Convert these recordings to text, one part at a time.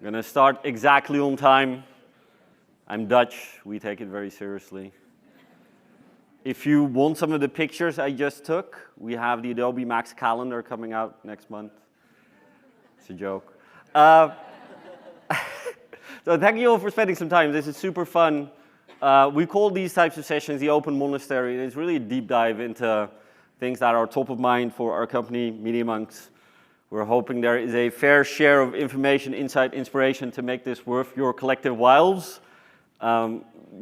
Gonna start exactly on time. I'm Dutch, we take it very seriously. If you want some of the pictures I just took, we have the Adobe Max calendar coming out next month. It's a joke. So thank you all for spending some time. This is super fun. We call these types of sessions the Open Monastery, and it's really a deep dive into things that are top of mind for our company, MediaMonks. We're hoping there is a fair share of information, insight, inspiration to make this worth your collective whiles.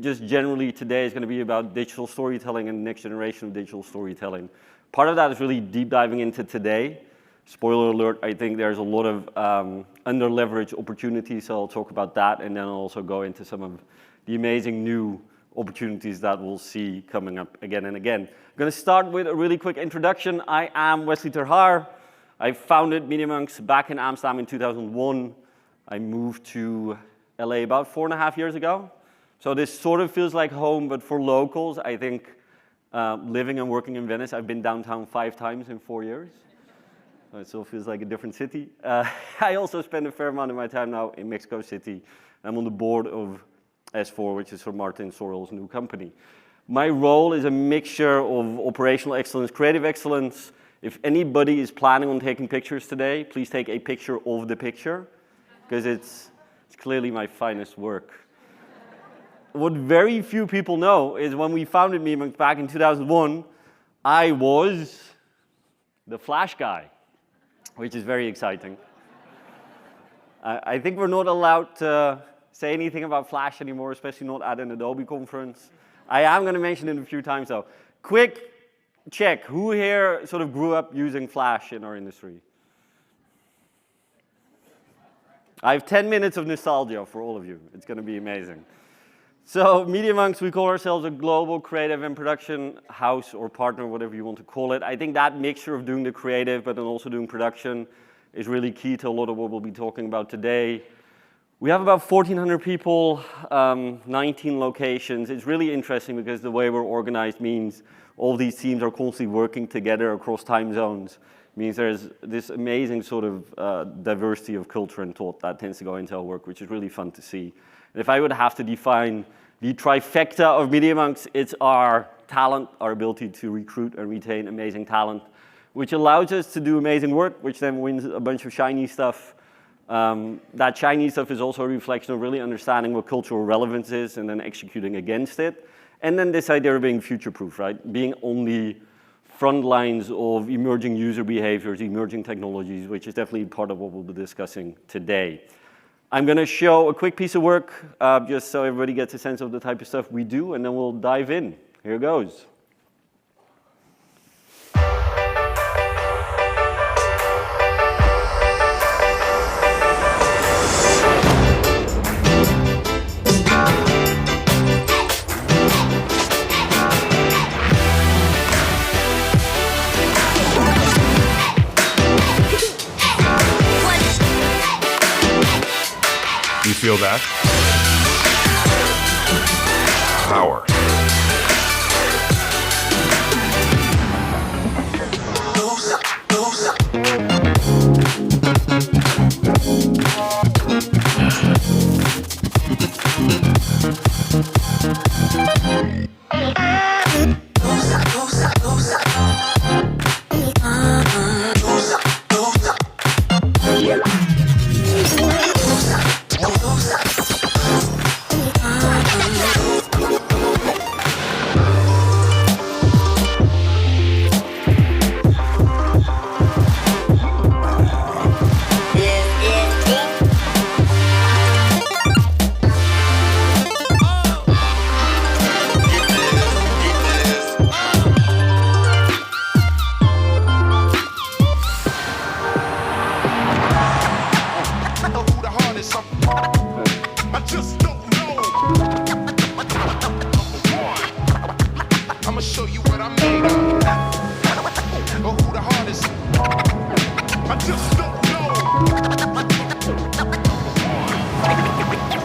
Just generally today is going to be about digital storytelling and the next generation of digital storytelling. Part of that is really deep diving into today. Spoiler alert, I think there's a lot of under-leveraged opportunities, so I'll talk about that, and then I'll also go into some of the amazing new opportunities that we'll see coming up again and again. I'm going to start with a really quick introduction. I am Wesley ter Haar. I founded MediaMonks back in Amsterdam in 2001. I moved to LA about 4.5 years ago. So this sort of feels like home, but for locals, I think living and working in Venice, I've been downtown 5 times in 4 years. So it still feels like a different city. I also spend a fair amount of my time now in Mexico City. I'm on the board of S4, which is for Martin Sorrell's new company. My role is a mixture of operational excellence, creative excellence. If anybody is planning on taking pictures today, please take a picture of the picture, because it's clearly my finest work. What very few people know is when we founded MediaMonks back in 2001, I was the Flash guy, which is very exciting. I think we're not allowed to say anything about Flash anymore, especially not at an Adobe conference. I am going to mention it a few times though. Quick check, who here sort of grew up using Flash in our industry? I have 10 minutes of nostalgia for all of you. It's going to be amazing. So MediaMonks, we call ourselves a global creative and production house or partner, whatever you want to call it. I think that mixture of doing the creative but then also doing production is really key to a lot of what we'll be talking about today. We have about 1,400 people, 19 locations. It's really interesting because the way we're organized means all these teams are constantly working together across time zones. It means there's this amazing sort of diversity of culture and thought that tends to go into our work, which is really fun to see. And if I would have to define the trifecta of MediaMonks, it's our talent, our ability to recruit and retain amazing talent, which allows us to do amazing work, which then wins a bunch of shiny stuff. That shiny stuff is also a reflection of really understanding what cultural relevance is and then executing against it. And then this idea of being future-proof, right? Being on the front lines of emerging user behaviors, emerging technologies, which is definitely part of what we'll be discussing today. I'm going to show a quick piece of work just so everybody gets a sense of the type of stuff we do, and then we'll dive in. Here goes. You feel that? Power.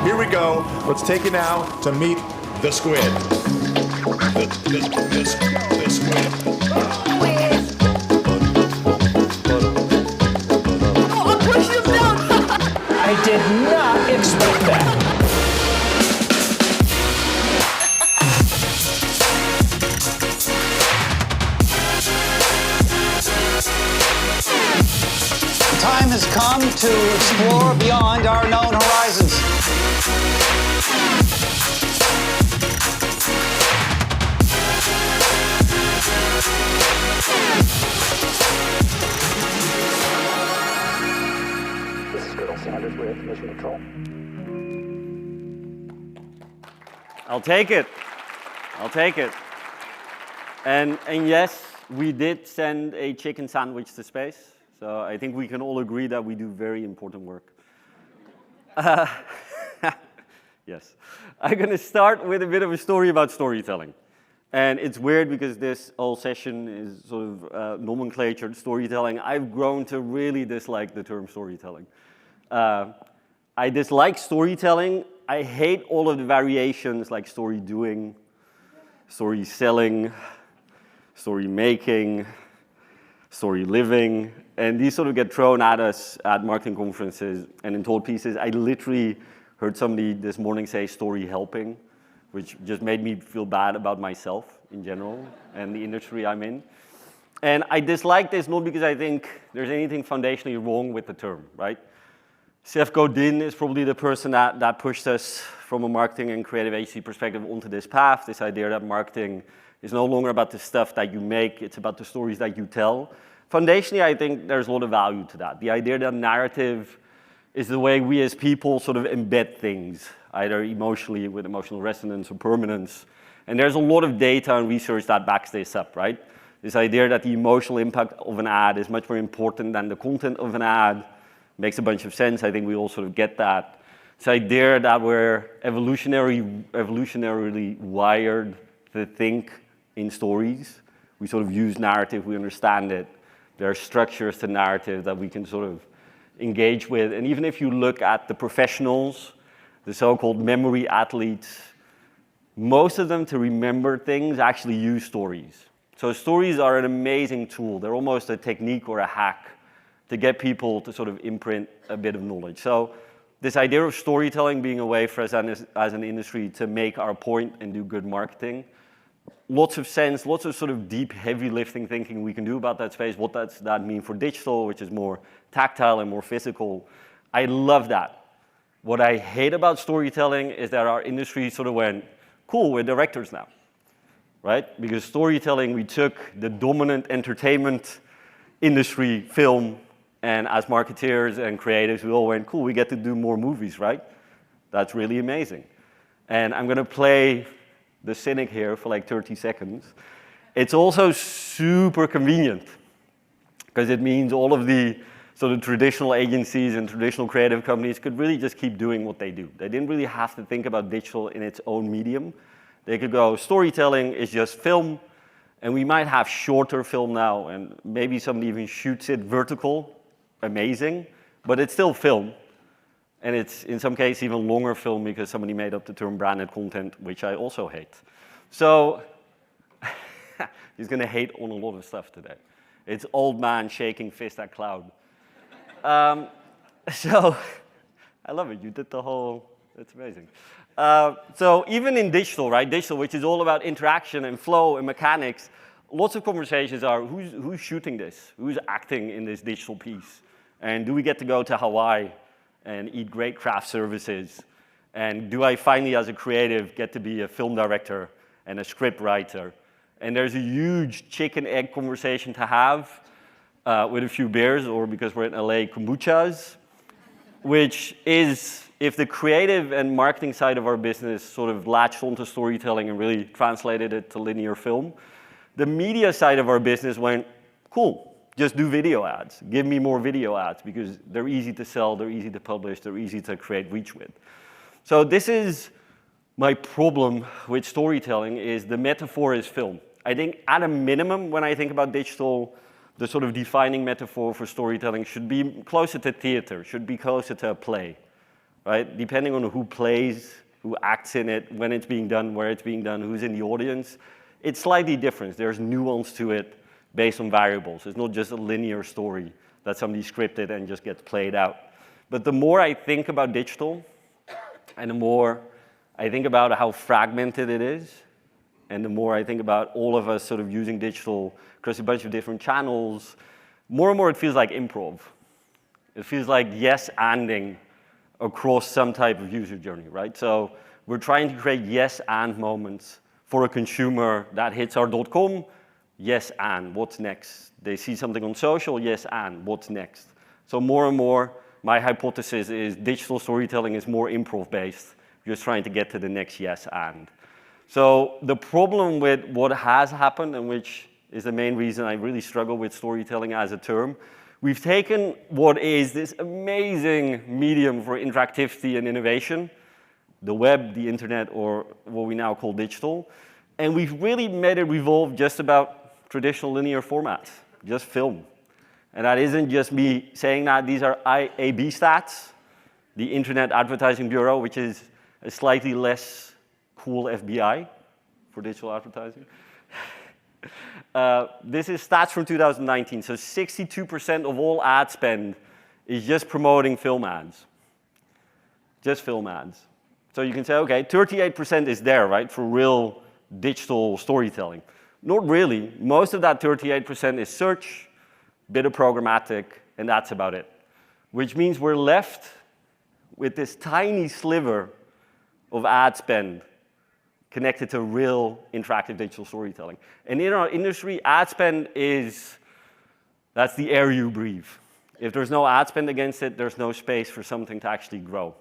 Here we go. Let's take it now to meet the squid. The squid. I did not come to explore beyond our known horizons. This is Colonel Sanders with Mission Control. I'll take it. I'll take it. And yes, we did send a chicken sandwich to space. So I think we can all agree that we do very important work. Yes. I'm going to start with a bit of a story about storytelling. And it's weird because this whole session is sort of nomenclatured storytelling. I've grown to really dislike the term storytelling. I dislike storytelling. I hate all of the variations like story doing, story selling, story making, story living, and these sort of get thrown at us at marketing conferences and in told pieces. I literally heard somebody this morning say story helping, which just made me feel bad about myself in general and the industry I'm in. And I dislike this not because I think there's anything foundationally wrong with the term, right? Seth Godin is probably the person that pushed us from a marketing and creative agency perspective onto this path, this idea that marketing is no longer about the stuff that you make, it's about the stories that you tell. Foundationally, I think there's a lot of value to that. The idea that narrative is the way we as people sort of embed things, either emotionally with emotional resonance or permanence. And there's a lot of data and research that backs this up, right? This idea that the emotional impact of an ad is much more important than the content of an ad makes a bunch of sense. I think we all sort of get that. This idea that we're evolutionarily wired to think in stories. We sort of use narrative, we understand it. There are structures to narrative that we can sort of engage with. And even if you look at the professionals, the so-called memory athletes, most of them to remember things actually use stories. So stories are an amazing tool. They're almost a technique or a hack to get people to sort of imprint a bit of knowledge. So this idea of storytelling being a way for us as an industry to make our point and do good marketing, lots of sense, lots of sort of deep, heavy lifting thinking we can do about that space. What does that mean for digital, which is more tactile and more physical? I love that. What I hate about storytelling is that our industry sort of went, cool, we're directors now, right? Because storytelling, we took the dominant entertainment industry, film, and as marketeers and creatives, we all went, cool, we get to do more movies, right? That's really amazing. And I'm going to play the cynic here for like 30 seconds. It's also super convenient because it means all of the sort of traditional agencies and traditional creative companies could really just keep doing what they do. They didn't really have to think about digital in its own medium. They could go, storytelling is just film, and we might have shorter film now, and maybe somebody even shoots it vertical, amazing, but it's still film. And it's, in some cases, even longer film because somebody made up the term branded content, which I also hate. So he's going to hate on a lot of stuff today. It's old man shaking fist at cloud. So I love it. You did the whole, it's amazing. So even in digital, right? Digital, which is all about interaction and flow and mechanics, lots of conversations are, who's shooting this? Who's acting in this digital piece? And do we get to go to Hawaii and eat great craft services? And do I finally, as a creative, get to be a film director and a script writer? And there's a huge chicken-egg conversation to have with a few beers, or because we're in LA, kombuchas, which is, if the creative and marketing side of our business sort of latched onto storytelling and really translated it to linear film, the media side of our business went, cool. Just do video ads. Give me more video ads because they're easy to sell, they're easy to publish, they're easy to create reach with. So this is my problem with storytelling is the metaphor is film. I think at a minimum, when I think about digital, the sort of defining metaphor for storytelling should be closer to theater, should be closer to a play, right? Depending on who plays, who acts in it, when it's being done, where it's being done, who's in the audience, it's slightly different. There's nuance to it based on variables. It's not just a linear story that somebody scripted and just gets played out. But the more I think about digital, and the more I think about how fragmented it is, and the more I think about all of us sort of using digital across a bunch of different channels, more and more it feels like improv. It feels like yes-anding across some type of user journey, right? So we're trying to create yes-and moments for a consumer that hits our .com, yes, and what's next? They see something on social, yes, and what's next? So more and more, my hypothesis is digital storytelling is more improv-based, just trying to get to the next yes, and. So the problem with what has happened, and which is the main reason I really struggle with storytelling as a term, we've taken what is this amazing medium for interactivity and innovation, the web, the internet, or what we now call digital, and we've really made it revolve just about traditional linear formats, just film. And that isn't just me saying that. These are IAB stats, the Internet Advertising Bureau, which is a slightly less cool FBI for digital advertising. This is stats from 2019. So 62% of all ad spend is just promoting film ads. Just film ads. So you can say, okay, 38% is there, right, for real digital storytelling. Not really. Most of that 38% is search, bit of programmatic, and that's about it. Which means we're left with this tiny sliver of ad spend connected to real interactive digital storytelling. And in our industry, ad spend that's the air you breathe. If there's no ad spend against it, there's no space for something to actually grow.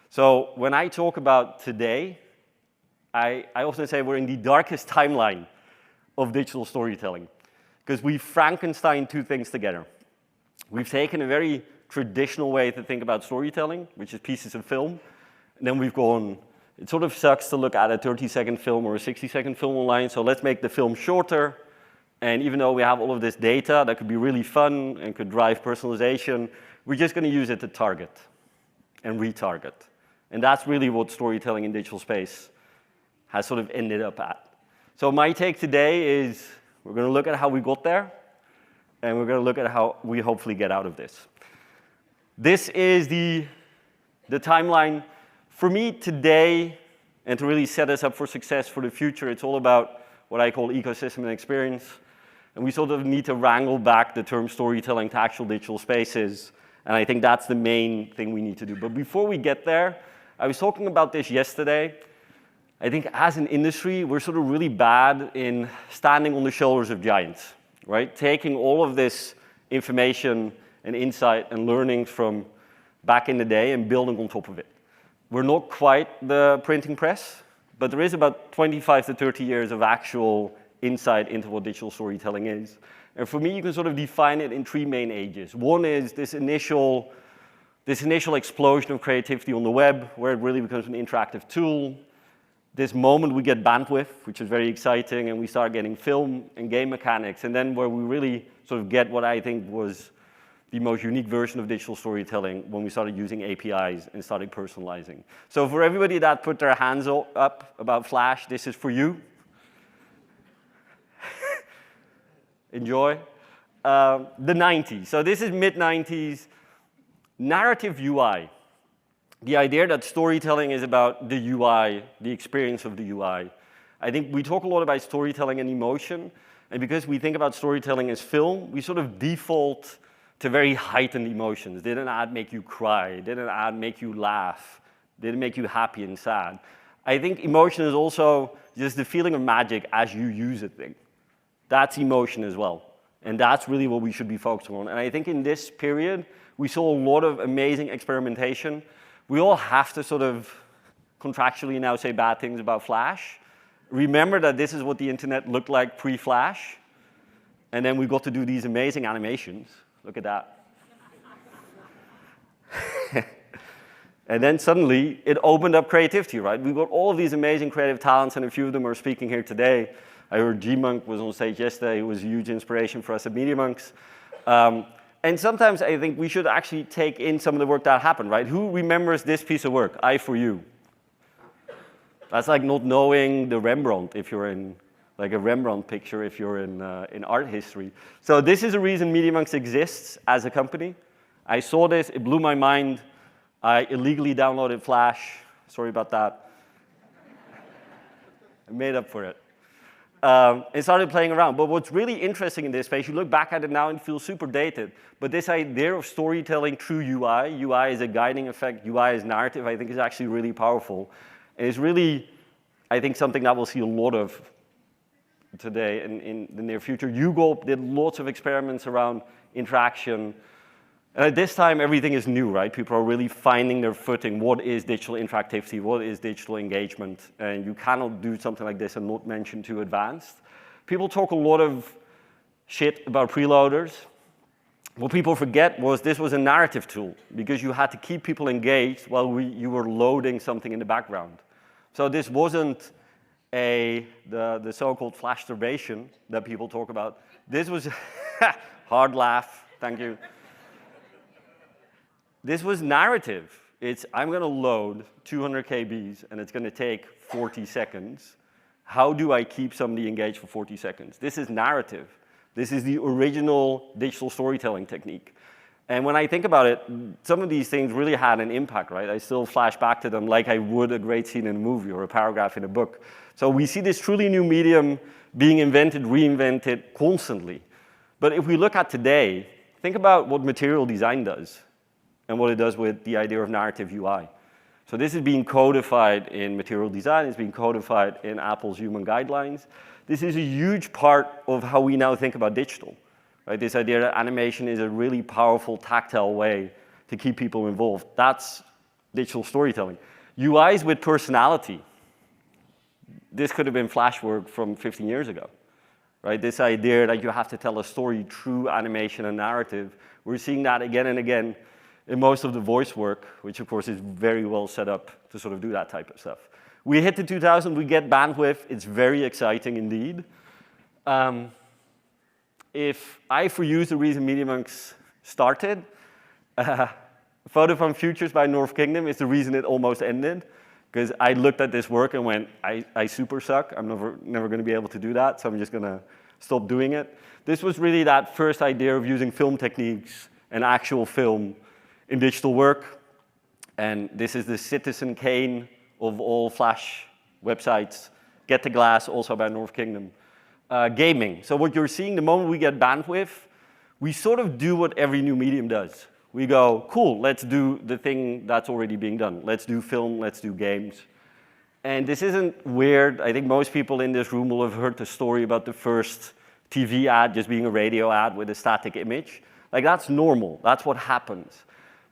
So when I talk about today, I often say we're in the darkest timeline of digital storytelling because we've Frankenstein two things together. We've taken a very traditional way to think about storytelling, which is pieces of film, and then we've gone, it sort of sucks to look at a 30-second film or a 60-second film online, so let's make the film shorter, and even though we have all of this data that could be really fun and could drive personalization, we're just going to use it to target and retarget. And that's really what storytelling in digital space has sort of ended up at. So my take today is we're going to look at how we got there, and we're going to look at how we hopefully get out of this. This is the timeline. For me today, and to really set us up for success for the future, it's all about what I call ecosystem and experience. And we sort of need to wrangle back the term storytelling to actual digital spaces. And I think that's the main thing we need to do. But before we get there, I was talking about this yesterday. I think as an industry, we're sort of really bad in standing on the shoulders of giants, right? Taking all of this information and insight and learnings from back in the day and building on top of it. We're not quite the printing press, but there is about 25 to 30 years of actual insight into what digital storytelling is. And for me, you can sort of define it in three main ages. One is this initial explosion of creativity on the web, where it really becomes an interactive tool. This moment we get bandwidth, which is very exciting, and we start getting film and game mechanics, and then where we really sort of get what I think was the most unique version of digital storytelling when we started using APIs and started personalizing. So for everybody that put their hands up about Flash, this is for you. Enjoy. The 90s. So this is mid-90s. Narrative UI. The idea that storytelling is about the UI, the experience of the UI. I think we talk a lot about storytelling and emotion, and because we think about storytelling as film, we sort of default to very heightened emotions. Did an ad make you cry? Did an ad make you laugh? Did it make you happy and sad? I think emotion is also just the feeling of magic as you use a thing. That's emotion as well, and that's really what we should be focusing on. And I think in this period, we saw a lot of amazing experimentation. We all have to sort of contractually now say bad things about Flash. Remember that this is what the internet looked like pre-Flash. And then we got to do these amazing animations. Look at that. And then suddenly, it opened up creativity, right? We got all of these amazing creative talents, and a few of them are speaking here today. I heard G-Monk was on stage yesterday. He was a huge inspiration for us at MediaMonks. And sometimes I think we should actually take in some of the work that happened, right? Who remembers this piece of work, I For You? That's like not knowing the Rembrandt if you're in, like a Rembrandt picture if you're in art history. So this is the reason MediaMonks exists as a company. I saw this, it blew my mind. I illegally downloaded Flash. Sorry about that. I made up for it. and started playing around. But what's really interesting in this space, you look back at it now and it feels super dated, but this idea of storytelling through UI is a guiding effect, UI is narrative, I think is actually really powerful. And it's really, I think, something that we'll see a lot of today and in the near future. YouGulp did lots of experiments around interaction. And at this time, everything is new, right? People are really finding their footing. What is digital interactivity? What is digital engagement? And you cannot do something like this and not mention too advanced. People talk a lot of shit about preloaders. What people forget was this was a narrative tool because you had to keep people engaged while you were loading something in the background. So this wasn't the so-called flash starvation that people talk about. This was, hard laugh, thank you. This was narrative. It's, I'm going to load 200 KBs and it's going to take 40 seconds. How do I keep somebody engaged for 40 seconds? This is narrative. This is the original digital storytelling technique. And when I think about it, some of these things really had an impact, right? I still flash back to them like I would a great scene in a movie or a paragraph in a book. So we see this truly new medium being invented, reinvented constantly. But if we look at today, think about what material design does and what it does with the idea of narrative UI. So this is being codified in material design, it's being codified in Apple's human guidelines. This is a huge part of how we now think about digital. Right, this idea that animation is a really powerful, tactile way to keep people involved. That's digital storytelling. UIs with personality. This could have been Flash work from 15 years ago. Right? This idea that you have to tell a story through animation and narrative. We're seeing that again and again in most of the voice work, which of course is very well set up to sort of do that type of stuff. We hit the 2000, we get bandwidth. It's very exciting indeed. If I for you is the reason MediaMonks started, Photo from Futures by North Kingdom is the reason it almost ended. Because I looked at this work and went, I super suck. I'm never going to be able to do that, so I'm just going to stop doing it. This was really that first idea of using film techniques and actual film in digital work. And this is the Citizen Kane of all Flash websites. Get the Glass, also by North Kingdom. Gaming. So what you're seeing, the moment we get bandwidth, we sort of do what every new medium does. We go, cool, let's do the thing that's already being done. Let's do film, let's do games. And this isn't weird. I think most people in this room will have heard the story about the first TV ad just being a radio ad with a static image. Like, that's normal. That's what happens.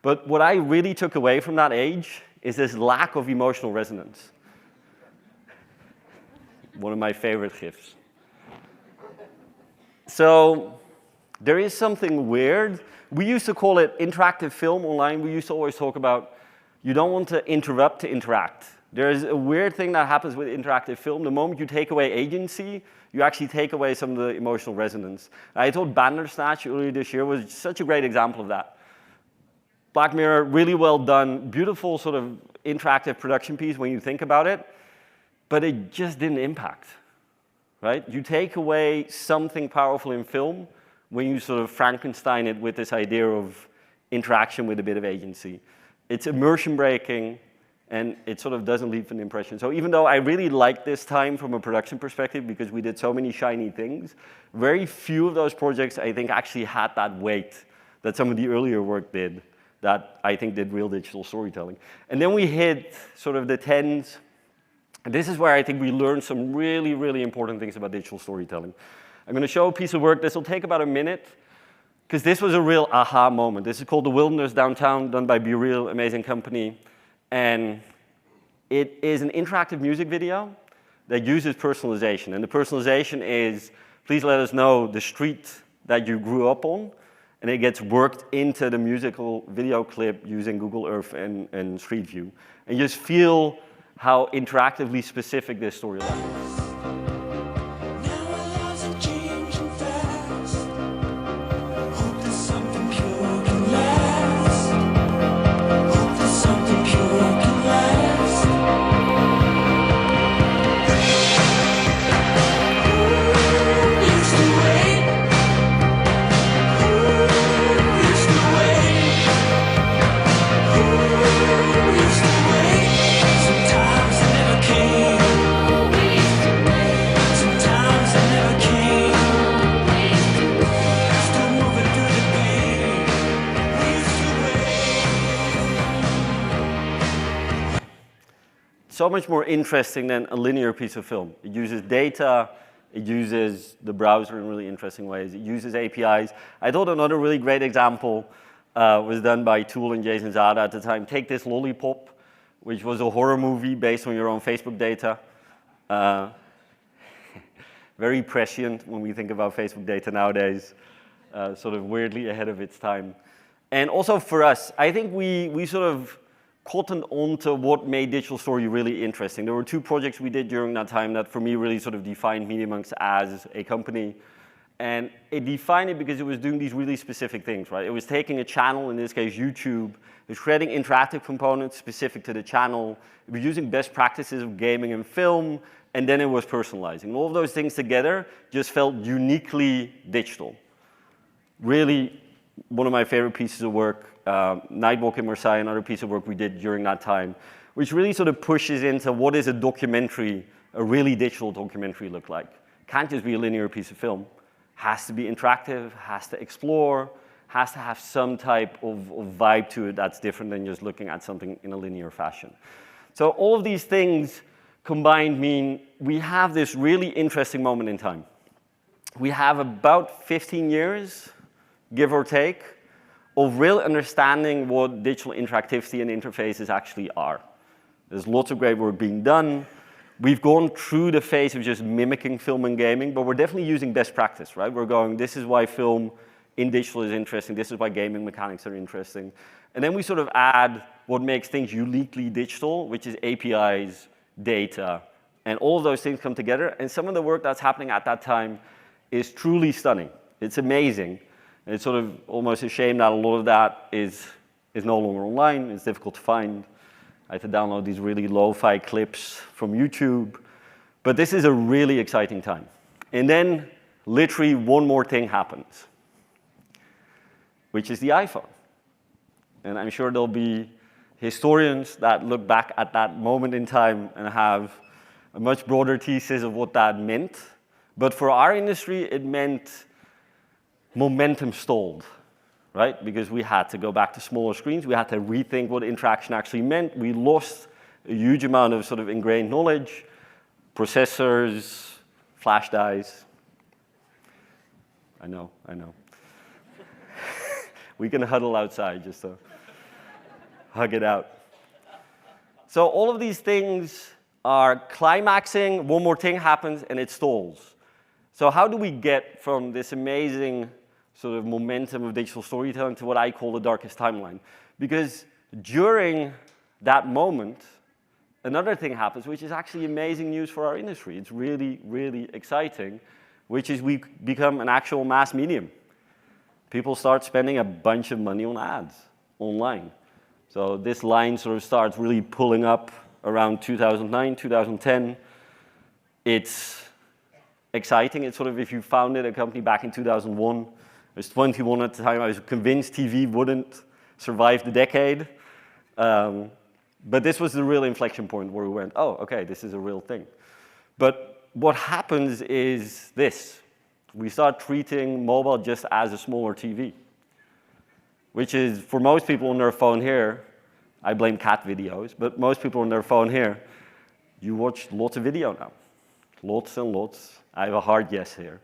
But what I really took away from that age is this lack of emotional resonance. One of my favorite GIFs. So there is something weird. We used to call it interactive film online. We used to always talk about you don't want to interrupt to interact. There is a weird thing that happens with interactive film. The moment you take away agency, you actually take away some of the emotional resonance. I thought Bandersnatch earlier this year was such a great example of that. Black Mirror, really well done, beautiful sort of interactive production piece when you think about it, but it just didn't impact. Right? You take away something powerful in film when you sort of Frankenstein it with this idea of interaction with a bit of agency. It's immersion breaking, and it sort of doesn't leave an impression. So even though I really like this time from a production perspective because we did so many shiny things, very few of those projects I think actually had that weight that some of the earlier work did that I think did real digital storytelling. And then we hit sort of the 10s. And this is where I think we learned some really, really important things about digital storytelling. I'm going to show a piece of work. This will take about a minute, because this was a real aha moment. This is called The Wilderness Downtown, done by Be Real, amazing company. And it is an interactive music video that uses personalization. And the personalization is, please let us know the street that you grew up on. And it gets worked into the musical video clip using Google Earth and Street View. And you just feel how interactively specific this storyline is. so much more interesting than a linear piece of film. It uses data, it uses the browser in really interesting ways, it uses APIs. I thought another really great example was done by Tool and Jason Zada at the time. Take this Lollipop, which was a horror movie based on your own Facebook data. Very prescient when we think about Facebook data nowadays, sort of weirdly ahead of its time. And also for us, I think we sort of cottoned on to what made digital story really interesting. There were 2 projects we did during that time that for me really sort of defined MediaMonks as a company. And it defined it because it was doing these really specific things, right? It was taking a channel, in this case YouTube, it was creating interactive components specific to the channel, it was using best practices of gaming and film, and then it was personalizing. And all of those things together just felt uniquely digital. Really, one of my favorite pieces of work, Nightwalk in Marseille, another piece of work we did during that time, which really sort of pushes into what is a documentary, a really digital documentary look like. Can't just be a linear piece of film. Has to be interactive, has to explore, has to have some type of vibe to it that's different than just looking at something in a linear fashion. So all of these things combined mean we have this really interesting moment in time. We have about 15 years, give or take, of real understanding what digital interactivity and interfaces actually are. There's lots of great work being done. We've gone through the phase of just mimicking film and gaming, but we're definitely using best practice, right? We're going, this is why film in digital is interesting, this is why gaming mechanics are interesting. And then we sort of add what makes things uniquely digital, which is APIs, data, and all of those things come together. And some of the work that's happening at that time is truly stunning. It's amazing. And it's sort of almost a shame that a lot of that is no longer online, it's difficult to find. I had to download these really lo-fi clips from YouTube. But this is a really exciting time. And then literally one more thing happens, which is the iPhone. And I'm sure there'll be historians that look back at that moment in time and have a much broader thesis of what that meant. But for our industry, it meant momentum stalled, right? Because we had to go back to smaller screens. We had to rethink what interaction actually meant. We lost a huge amount of sort of ingrained knowledge, processors, flash dies. I know. We can huddle outside just to hug it out. So all of these things are climaxing, one more thing happens, and it stalls. So how do we get from this amazing sort of momentum of digital storytelling to what I call the darkest timeline? Because during that moment, another thing happens, which is actually amazing news for our industry. It's really, really exciting, which is we become an actual mass medium. People start spending a bunch of money on ads online. So this line sort of starts really pulling up around 2009, 2010. It's exciting. It's sort of, if you founded a company back in 2001, I was 21 at the time, I was convinced TV wouldn't survive the decade. But this was the real inflection point where we went, oh, okay, this is a real thing. But what happens is this. We start treating mobile just as a smaller TV, which is, for most people on their phone here, I blame cat videos, but most people on their phone here, you watch lots of video now. Lots and lots. I have a hard yes here.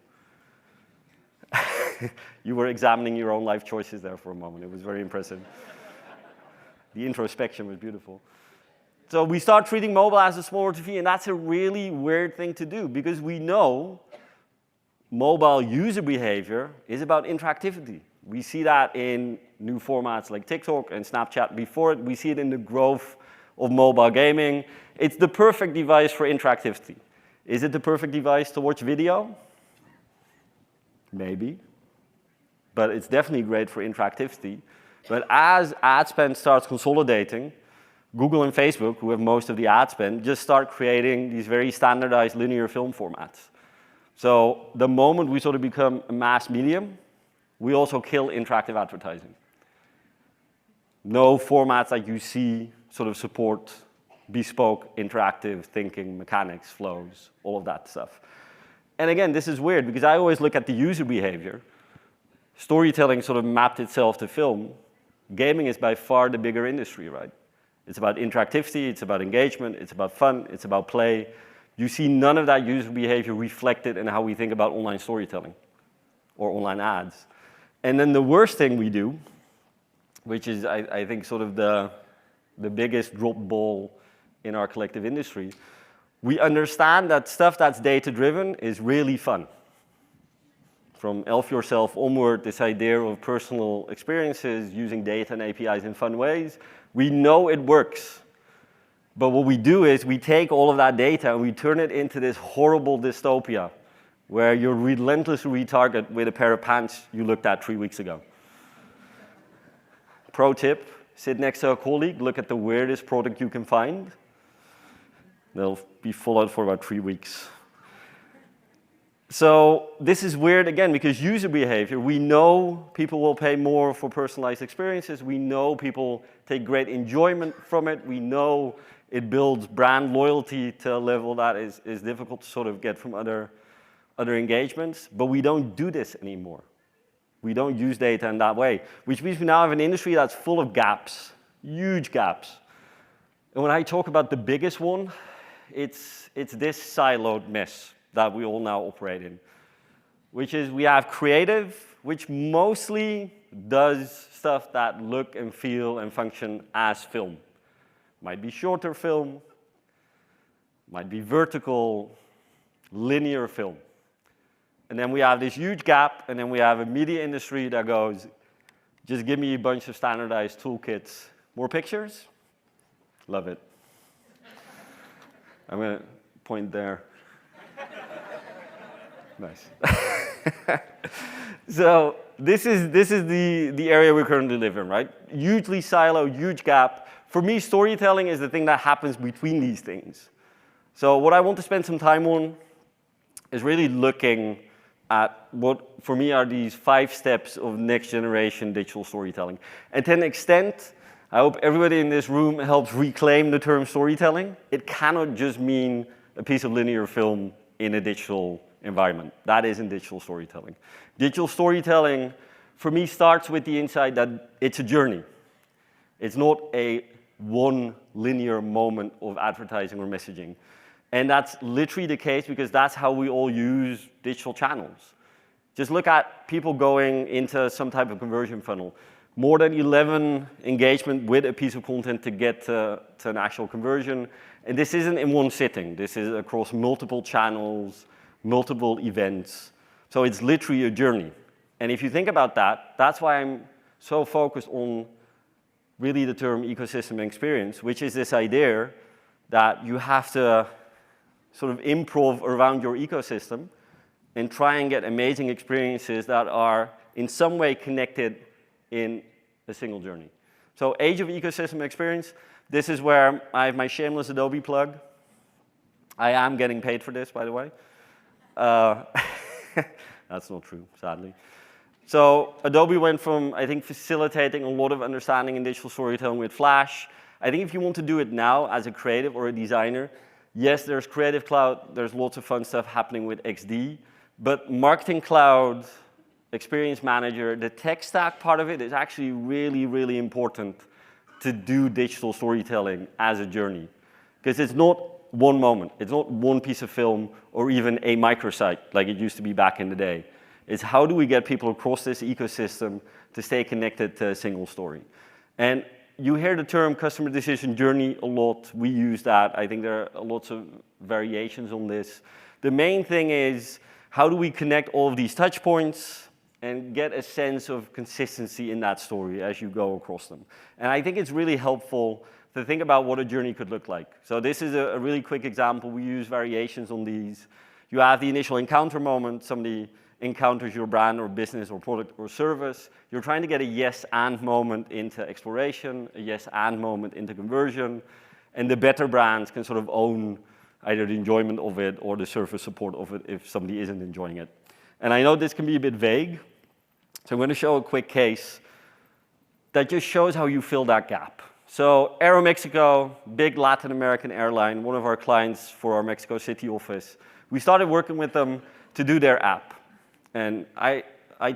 You were examining your own life choices there for a moment. It was very impressive. The introspection was beautiful. So we start treating mobile as a smaller TV, and that's a really weird thing to do because we know mobile user behavior is about interactivity. We see that in new formats like TikTok and Snapchat before it. We see it in the growth of mobile gaming. It's the perfect device for interactivity. Is it the perfect device to watch video? Maybe. But it's definitely great for interactivity. But as ad spend starts consolidating, Google and Facebook, who have most of the ad spend, just start creating these very standardized linear film formats. So the moment we sort of become a mass medium, we also kill interactive advertising. No formats that you see sort of support bespoke, interactive thinking, mechanics, flows, all of that stuff. And again, this is weird because I always look at the user behavior. Storytelling sort of mapped itself to film. Gaming is by far the bigger industry, right? It's about interactivity, it's about engagement, it's about fun, it's about play. You see none of that user behavior reflected in how we think about online storytelling or online ads. And then the worst thing we do, which is, I think, sort of the biggest drop ball in our collective industry, we understand that stuff that's data-driven is really fun. From Elf Yourself onward, this idea of personal experiences using data and APIs in fun ways, we know it works. But what we do is we take all of that data and we turn it into this horrible dystopia where you're relentlessly retargeted with a pair of pants you looked at 3 weeks ago. Pro tip, sit next to a colleague, look at the weirdest product you can find. They'll be followed for about 3 weeks. So this is weird, again, because user behavior, we know people will pay more for personalized experiences. We know people take great enjoyment from it. We know it builds brand loyalty to a level that is difficult to sort of get from other engagements. But we don't do this anymore. We don't use data in that way, which means we now have an industry that's full of gaps, huge gaps. And when I talk about the biggest one, it's this siloed mess that we all now operate in, which is we have creative, which mostly does stuff that look and feel and function as film. Might be shorter film, might be vertical, linear film. And then we have this huge gap, and then we have a media industry that goes, just give me a bunch of standardized toolkits. More pictures? Love it. I'm going to point there. Nice. So this is the area we currently live in, right? Hugely siloed, huge gap. For me, storytelling is the thing that happens between these things. So what I want to spend some time on is really looking at what, for me, are these 5 steps of next generation digital storytelling. And to an extent, I hope everybody in this room helps reclaim the term storytelling. It cannot just mean a piece of linear film in a digital environment. That isn't digital storytelling. Digital storytelling, for me, starts with the insight that it's a journey. It's not a one linear moment of advertising or messaging. And that's literally the case because that's how we all use digital channels. Just look at people going into some type of conversion funnel. More than 11 engagement with a piece of content to get to an actual conversion. And this isn't in one sitting. This is across multiple channels, multiple events. So it's literally a journey. And if you think about that, that's why I'm so focused on really the term ecosystem experience, which is this idea that you have to sort of improv around your ecosystem and try and get amazing experiences that are in some way connected in a single journey. So age of ecosystem experience, this is where I have my shameless Adobe plug. I am getting paid for this, by the way. That's not true, sadly. So Adobe went from, I think, facilitating a lot of understanding in digital storytelling with Flash. I think if you want to do it now as a creative or a designer, yes, there's Creative Cloud, there's lots of fun stuff happening with XD, but Marketing Cloud, Experience Manager, the tech stack part of it is actually really, really important to do digital storytelling as a journey. Because it's not one moment, it's not one piece of film or even a microsite like it used to be back in the day. It's how do we get people across this ecosystem to stay connected to a single story. And you hear the term customer decision journey a lot. We use that. I think there are lots of variations on this. The main thing is how do we connect all of these touch points and get a sense of consistency in that story as you go across them. And I think it's really helpful to think about what a journey could look like. So this is a really quick example. We use variations on these. You have the initial encounter moment. Somebody encounters your brand or business or product or service. You're trying to get a yes and moment into exploration, a yes and moment into conversion. And the better brands can sort of own either the enjoyment of it or the service support of it if somebody isn't enjoying it. And I know this can be a bit vague, so I'm going to show a quick case that just shows how you fill that gap. So Aeromexico, big Latin American airline, one of our clients for our Mexico City office. We started working with them to do their app. And I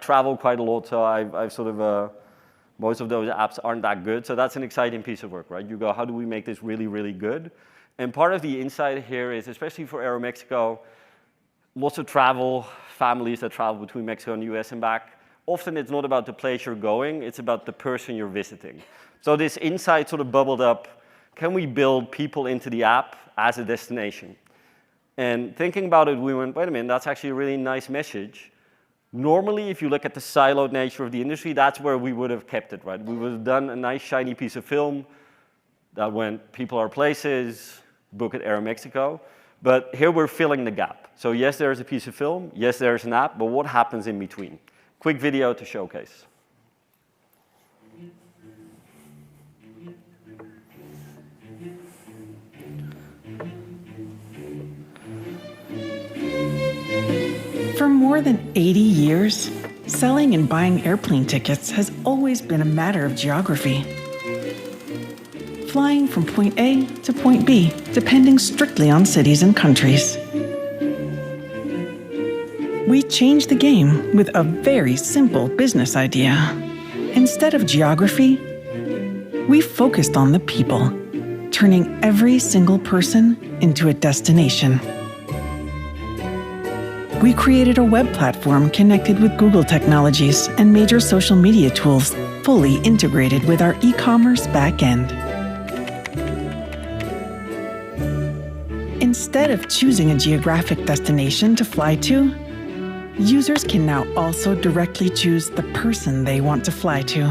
travel quite a lot, so I've sort of Most of those apps aren't that good, so that's an exciting piece of work, right? You go, how do we make this really, really good? And part of the insight here is, especially for Aeromexico, lots of travel, families that travel between Mexico and the US and back. Often it's not about the place you're going, it's about the person you're visiting. So this insight sort of bubbled up, can we build people into the app as a destination? And thinking about it, we went, wait a minute, that's actually a really nice message. Normally, if you look at the siloed nature of the industry, that's where we would have kept it, right? We would have done a nice shiny piece of film that went, people are places, book at Aeromexico. But here we're filling the gap. So yes, there's a piece of film, yes, there's an app, but what happens in between? Quick video to showcase. For more than 80 years, selling and buying airplane tickets has always been a matter of geography. Flying from point A to point B, depending strictly on cities and countries. We changed the game with a very simple business idea. Instead of geography, we focused on the people, turning every single person into a destination. We created a web platform connected with Google technologies and major social media tools, fully integrated with our e-commerce backend. Instead of choosing a geographic destination to fly to, users can now also directly choose the person they want to fly to,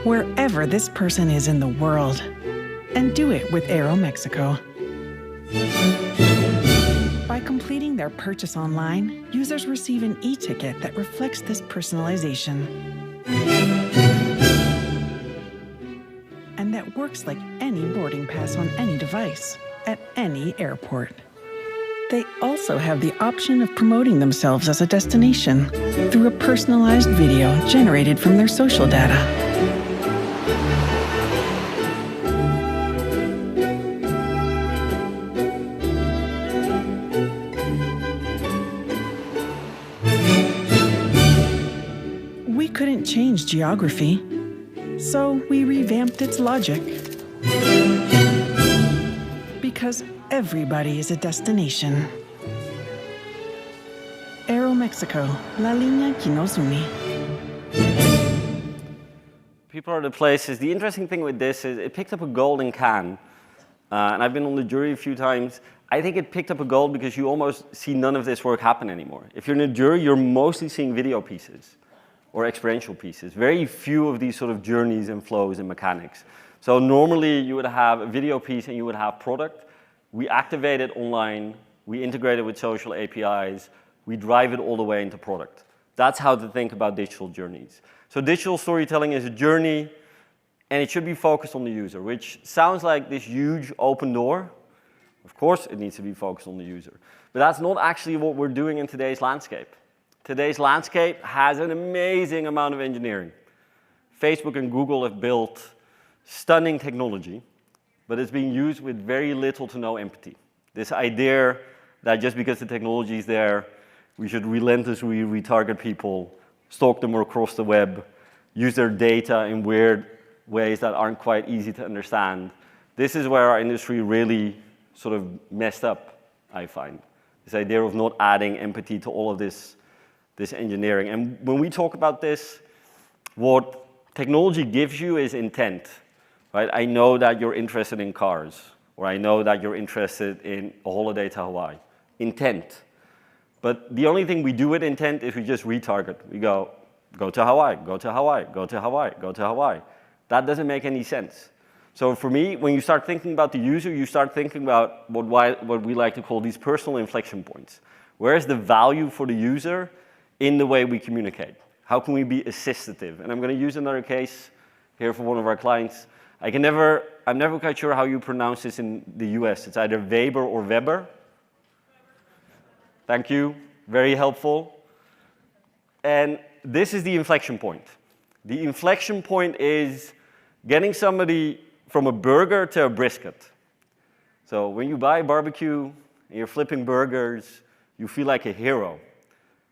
wherever this person is in the world, and do it with Aeromexico. By completing their purchase online, users receive an e-ticket that reflects this personalization. And that works like any boarding pass on any device, at any airport. They also have the option of promoting themselves as a destination through a personalized video generated from their social data. We couldn't change geography, so we revamped its logic. Because everybody is a destination. Aeromexico, la línea que nos une. People are the places. The interesting thing with this is it picked up a gold in Cannes. And I've been on the jury a few times. I think it picked up a gold because you almost see none of this work happen anymore. If you're in a jury, you're mostly seeing video pieces or experiential pieces. Very few of these sort of journeys and flows and mechanics. So normally you would have a video piece and you would have product. We activate it online, we integrate it with social APIs, we drive it all the way into product. That's how to think about digital journeys. So digital storytelling is a journey, and it should be focused on the user, which sounds like this huge open door. Of course, it needs to be focused on the user. But that's not actually what we're doing in today's landscape. Today's landscape has an amazing amount of engineering. Facebook and Google have built stunning technology, but it's being used with very little to no empathy. This idea that just because the technology is there, we should relentlessly retarget people, stalk them across the web, use their data in weird ways that aren't quite easy to understand. This is where our industry really sort of messed up, I find. This idea of not adding empathy to all of this engineering. And when we talk about this, what technology gives you is intent. Right? I know that you're interested in cars, or I know that you're interested in a holiday to Hawaii. Intent. But the only thing we do with intent is we just retarget. We go to Hawaii, go to Hawaii, go to Hawaii, go to Hawaii. That doesn't make any sense. So for me, when you start thinking about the user, you start thinking about what we like to call these personal inflection points. Where is the value for the user in the way we communicate? How can we be assistive? And I'm going to use another case here for one of our clients. I'm never quite sure how you pronounce this in the US. It's either Weber or Weber. Thank you, very helpful. And this is the inflection point. The inflection point is getting somebody from a burger to a brisket. So when you buy barbecue and you're flipping burgers, you feel like a hero.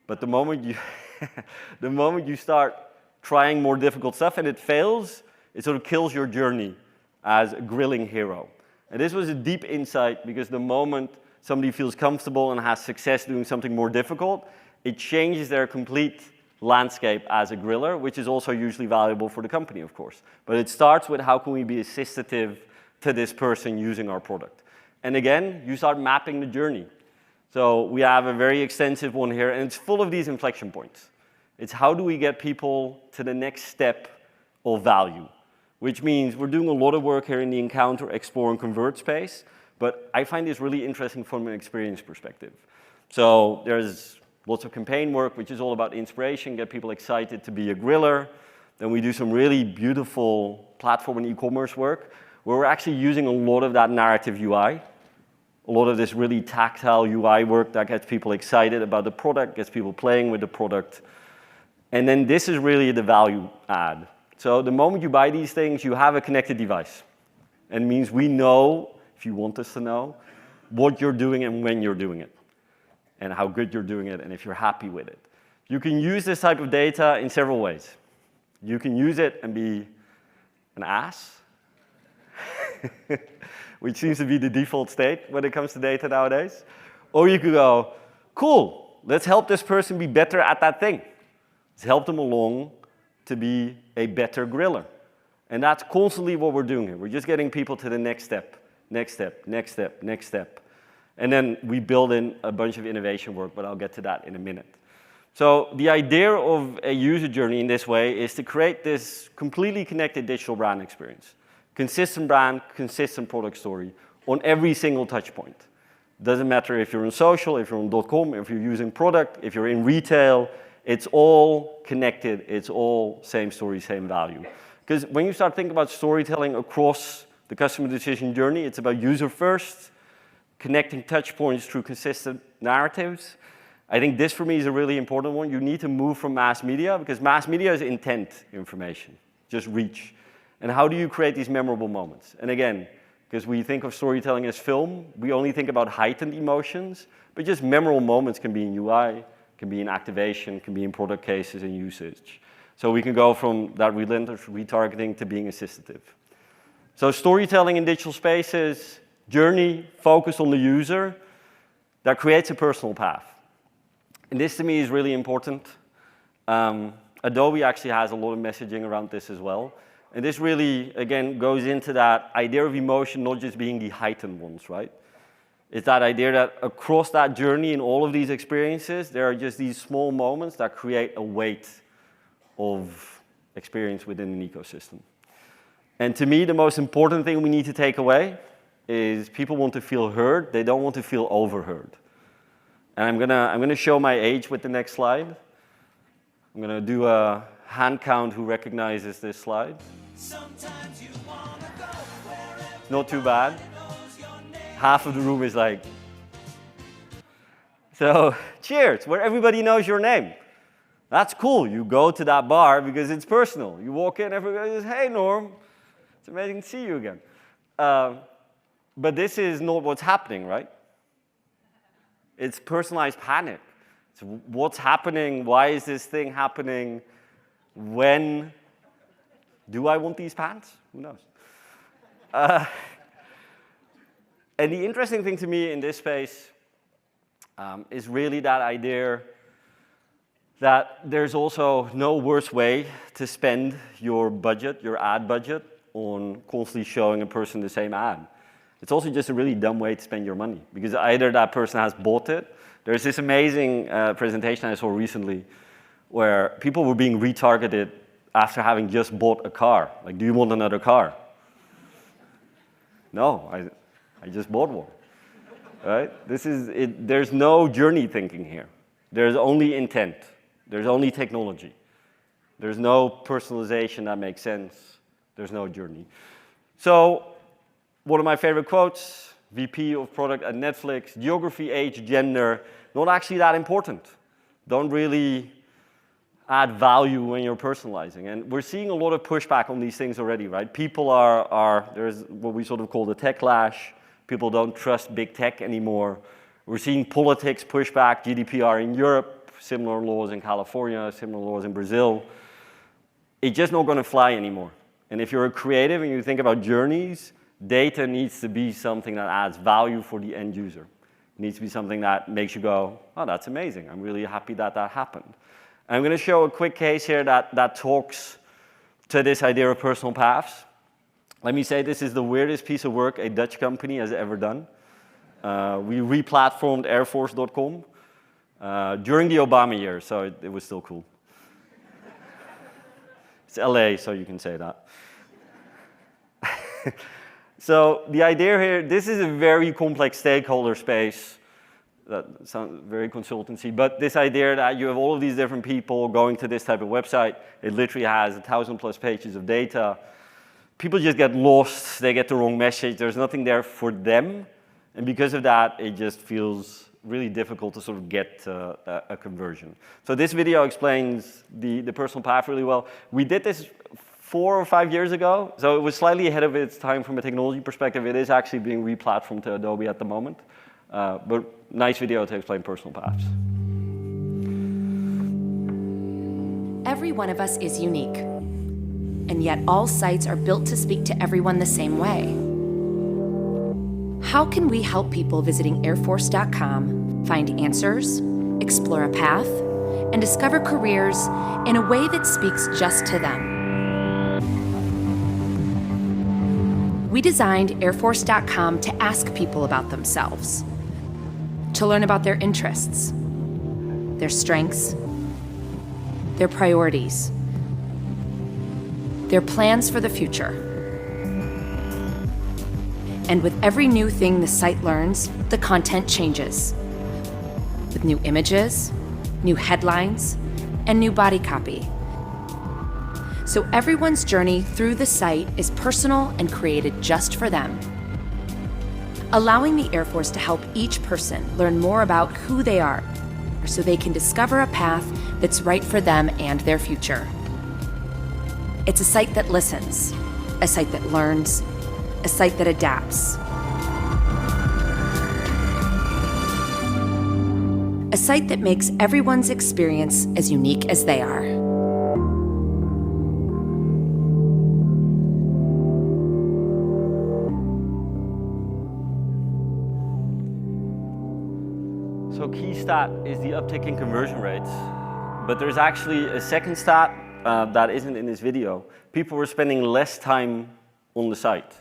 But the moment you start trying more difficult stuff and it fails, it sort of kills your journey as a grilling hero. And this was a deep insight because the moment somebody feels comfortable and has success doing something more difficult, it changes their complete landscape as a griller, which is also usually valuable for the company, of course. But it starts with how can we be assistive to this person using our product. And again, you start mapping the journey. So we have a very extensive one here, and it's full of these inflection points. It's how do we get people to the next step of value, which means we're doing a lot of work here in the encounter, explore, and convert space, but I find this really interesting from an experience perspective. So there's lots of campaign work, which is all about inspiration, get people excited to be a griller. Then we do some really beautiful platform and e-commerce work, where we're actually using a lot of that narrative UI, a lot of this really tactile UI work that gets people excited about the product, gets people playing with the product. And then this is really the value add. So the moment you buy these things, you have a connected device. And it means we know, if you want us to know, what you're doing and when you're doing it, and how good you're doing it, and if you're happy with it. You can use this type of data in several ways. You can use it and be an ass, which seems to be the default state when it comes to data nowadays. Or you could go, cool, let's help this person be better at that thing. Let's help them along to be a better griller. And that's constantly what we're doing here. We're just getting people to the next step, next step, next step, next step. And then we build in a bunch of innovation work, but I'll get to that in a minute. So the idea of a user journey in this way is to create this completely connected digital brand experience. Consistent brand, consistent product story on every single touch point. Doesn't matter if you're on social, if you're on .com, if you're using product, if you're in retail, it's all connected, it's all same story, same value. Because when you start thinking about storytelling across the customer decision journey, it's about user first, connecting touch points through consistent narratives. I think this for me is a really important one. You need to move from mass media, because mass media is intent information, just reach. And how do you create these memorable moments? And again, because we think of storytelling as film, we only think about heightened emotions, but just memorable moments can be in UI, can be in activation, can be in product cases and usage. So we can go from that relentless retargeting to being assistive. So storytelling in digital spaces, journey focused on the user, that creates a personal path. And this to me is really important. Adobe actually has a lot of messaging around this as well. And this really, again, goes into that idea of emotion not just being the heightened ones, right? It's that idea that across that journey in all of these experiences, there are just these small moments that create a weight of experience within an ecosystem. And to me, the most important thing we need to take away is people want to feel heard, they don't want to feel overheard. And I'm gonna show my age with the next slide. I'm gonna do a hand count who recognizes this slide. Not too bad. Half of the room is like. So, cheers, where everybody knows your name. That's cool. You go to that bar because it's personal. You walk in, everybody says, hey, Norm. It's amazing to see you again. But this is not what's happening, right? It's personalized panic. It's what's happening? Why is this thing happening? When? Do I want these pants? Who knows? And the interesting thing to me in this space is really that idea that there's also no worse way to spend your budget, your ad budget, on constantly showing a person the same ad. It's also just a really dumb way to spend your money, because either that person has bought it. There's this amazing presentation I saw recently where people were being retargeted after having just bought a car. Like, do you want another car? No, I just bought one, right? This is it. There's no journey thinking here. There's only intent. There's only technology. There's no personalization that makes sense. There's no journey. So one of my favorite quotes, VP of product at Netflix, geography, age, gender, not actually that important. Don't really add value when you're personalizing. And we're seeing a lot of pushback on these things already, right? People there's what we sort of call the techlash. People don't trust big tech anymore. We're seeing politics push back, GDPR in Europe, similar laws in California, similar laws in Brazil. it's just not going to fly anymore. And if you're a creative and you think about journeys, data needs to be something that adds value for the end user. It needs to be something that makes you go, oh, that's amazing. I'm really happy that that happened. And I'm going to show a quick case here that talks to this idea of personal paths. Let me say this is the weirdest piece of work a Dutch company has ever done. We re-platformed airforce.com during the Obama years, so it was still cool. It's LA, so you can say that. So the idea here, this is a very complex stakeholder space. That sounds very consultancy, but this idea that you have all of these different people going to this type of website, it literally has 1,000+ pages of data. People just get lost, they get the wrong message, there's nothing there for them. And because of that, it just feels really difficult to sort of get a conversion. So this video explains the personal path really well. We did this 4 or 5 years ago, so it was slightly ahead of its time from a technology perspective. It is actually being re-platformed to Adobe at the moment. But nice video to explain personal paths. Every one of us is unique, and yet all sites are built to speak to everyone the same way. How can we help people visiting airforce.com find answers, explore a path, and discover careers in a way that speaks just to them? We designed airforce.com to ask people about themselves, to learn about their interests, their strengths, their priorities, their plans for the future. And with every new thing the site learns, the content changes. With new images, new headlines, and new body copy. So everyone's journey through the site is personal and created just for them, allowing the Air Force to help each person learn more about who they are so they can discover a path that's right for them and their future. It's a site that listens, a site that learns, a site that adapts. A site that makes everyone's experience as unique as they are. So key stat is the uptick in conversion rates, but there's actually a second stat that isn't in this video. People were spending less time on the site,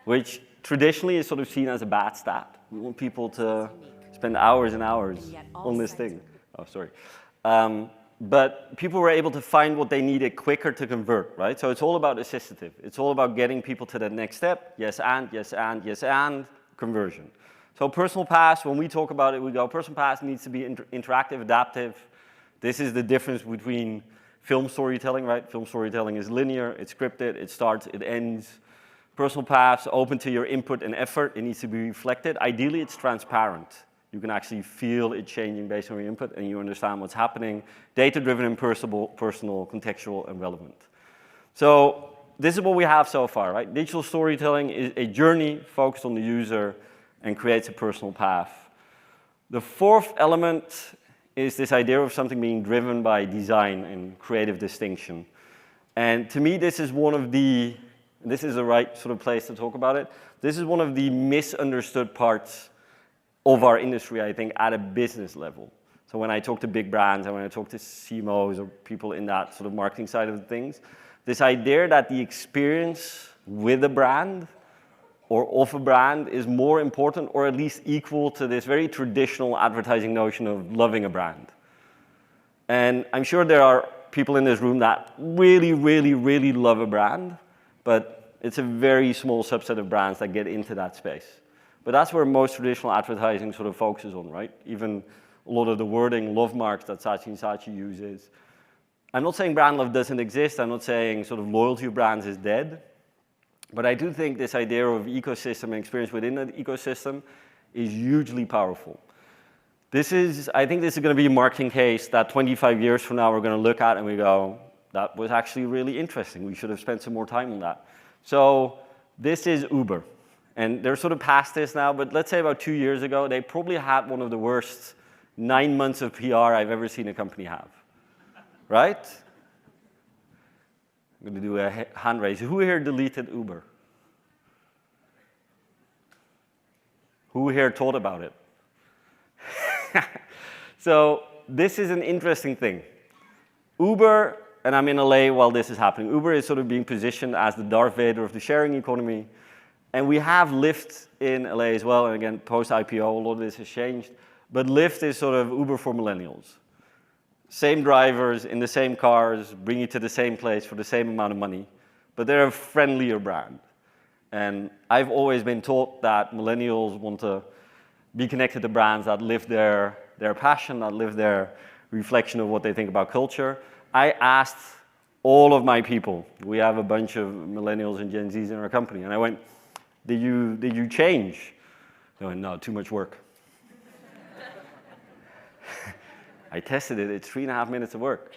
which traditionally is sort of seen as a bad stat. We want people to spend hours and hours on this thing. Oh, sorry. But people were able to find what they needed quicker to convert, right? So it's all about assistive. It's all about getting people to the next step. Yes, and, yes, and, yes, and, conversion. So personal paths, when we talk about it, we go, personal paths needs to be interactive, adaptive. This is the difference between film storytelling, right? Film storytelling is linear, it's scripted, it starts, it ends. Personal paths, open to your input and effort, it needs to be reflected. Ideally, it's transparent. You can actually feel it changing based on your input and you understand what's happening. Data-driven and personal, contextual, and relevant. So this is what we have so far, right? Digital storytelling is a journey focused on the user and creates a personal path. The fourth element is this idea of something being driven by design and creative distinction. And to me, this is one of the, this is the right sort of place to talk about it, this is one of the misunderstood parts of our industry, I think, at a business level. So when I talk to big brands and when I talk to CMOs or people in that sort of marketing side of things, this idea that the experience with a brand or of a brand is more important or at least equal to this very traditional advertising notion of loving a brand. And I'm sure there are people in this room that really, really, really love a brand, but it's a very small subset of brands that get into that space. But that's where most traditional advertising sort of focuses on, right? Even a lot of the wording, love marks that Saatchi & Saatchi uses. I'm not saying brand love doesn't exist. I'm not saying sort of loyalty of brands is dead. But I do think this idea of ecosystem and experience within an ecosystem is hugely powerful. I think this is going to be a marketing case that 25 years from now we're going to look at and we go, that was actually really interesting. We should have spent some more time on that. So this is Uber. And they're sort of past this now, but let's say about 2 years ago, they probably had one of the worst 9 months of PR I've ever seen a company have, right? I'm going to do a hand raise. Who here deleted Uber? Who here thought about it? So this is an interesting thing. Uber, and I'm in LA while this is happening, Uber is sort of being positioned as the Darth Vader of the sharing economy. And we have Lyft in LA as well, and again, post-IPO, a lot of this has changed. But Lyft is sort of Uber for millennials. Same drivers in the same cars, bring you to the same place for the same amount of money, but they're a friendlier brand. And I've always been taught that millennials want to be connected to brands that live their passion, that live their reflection of what they think about culture. I asked all of my people, we have a bunch of millennials and Gen Zs in our company, and I went, did you change? They went, no, too much work. I tested it, it's 3.5 minutes of work,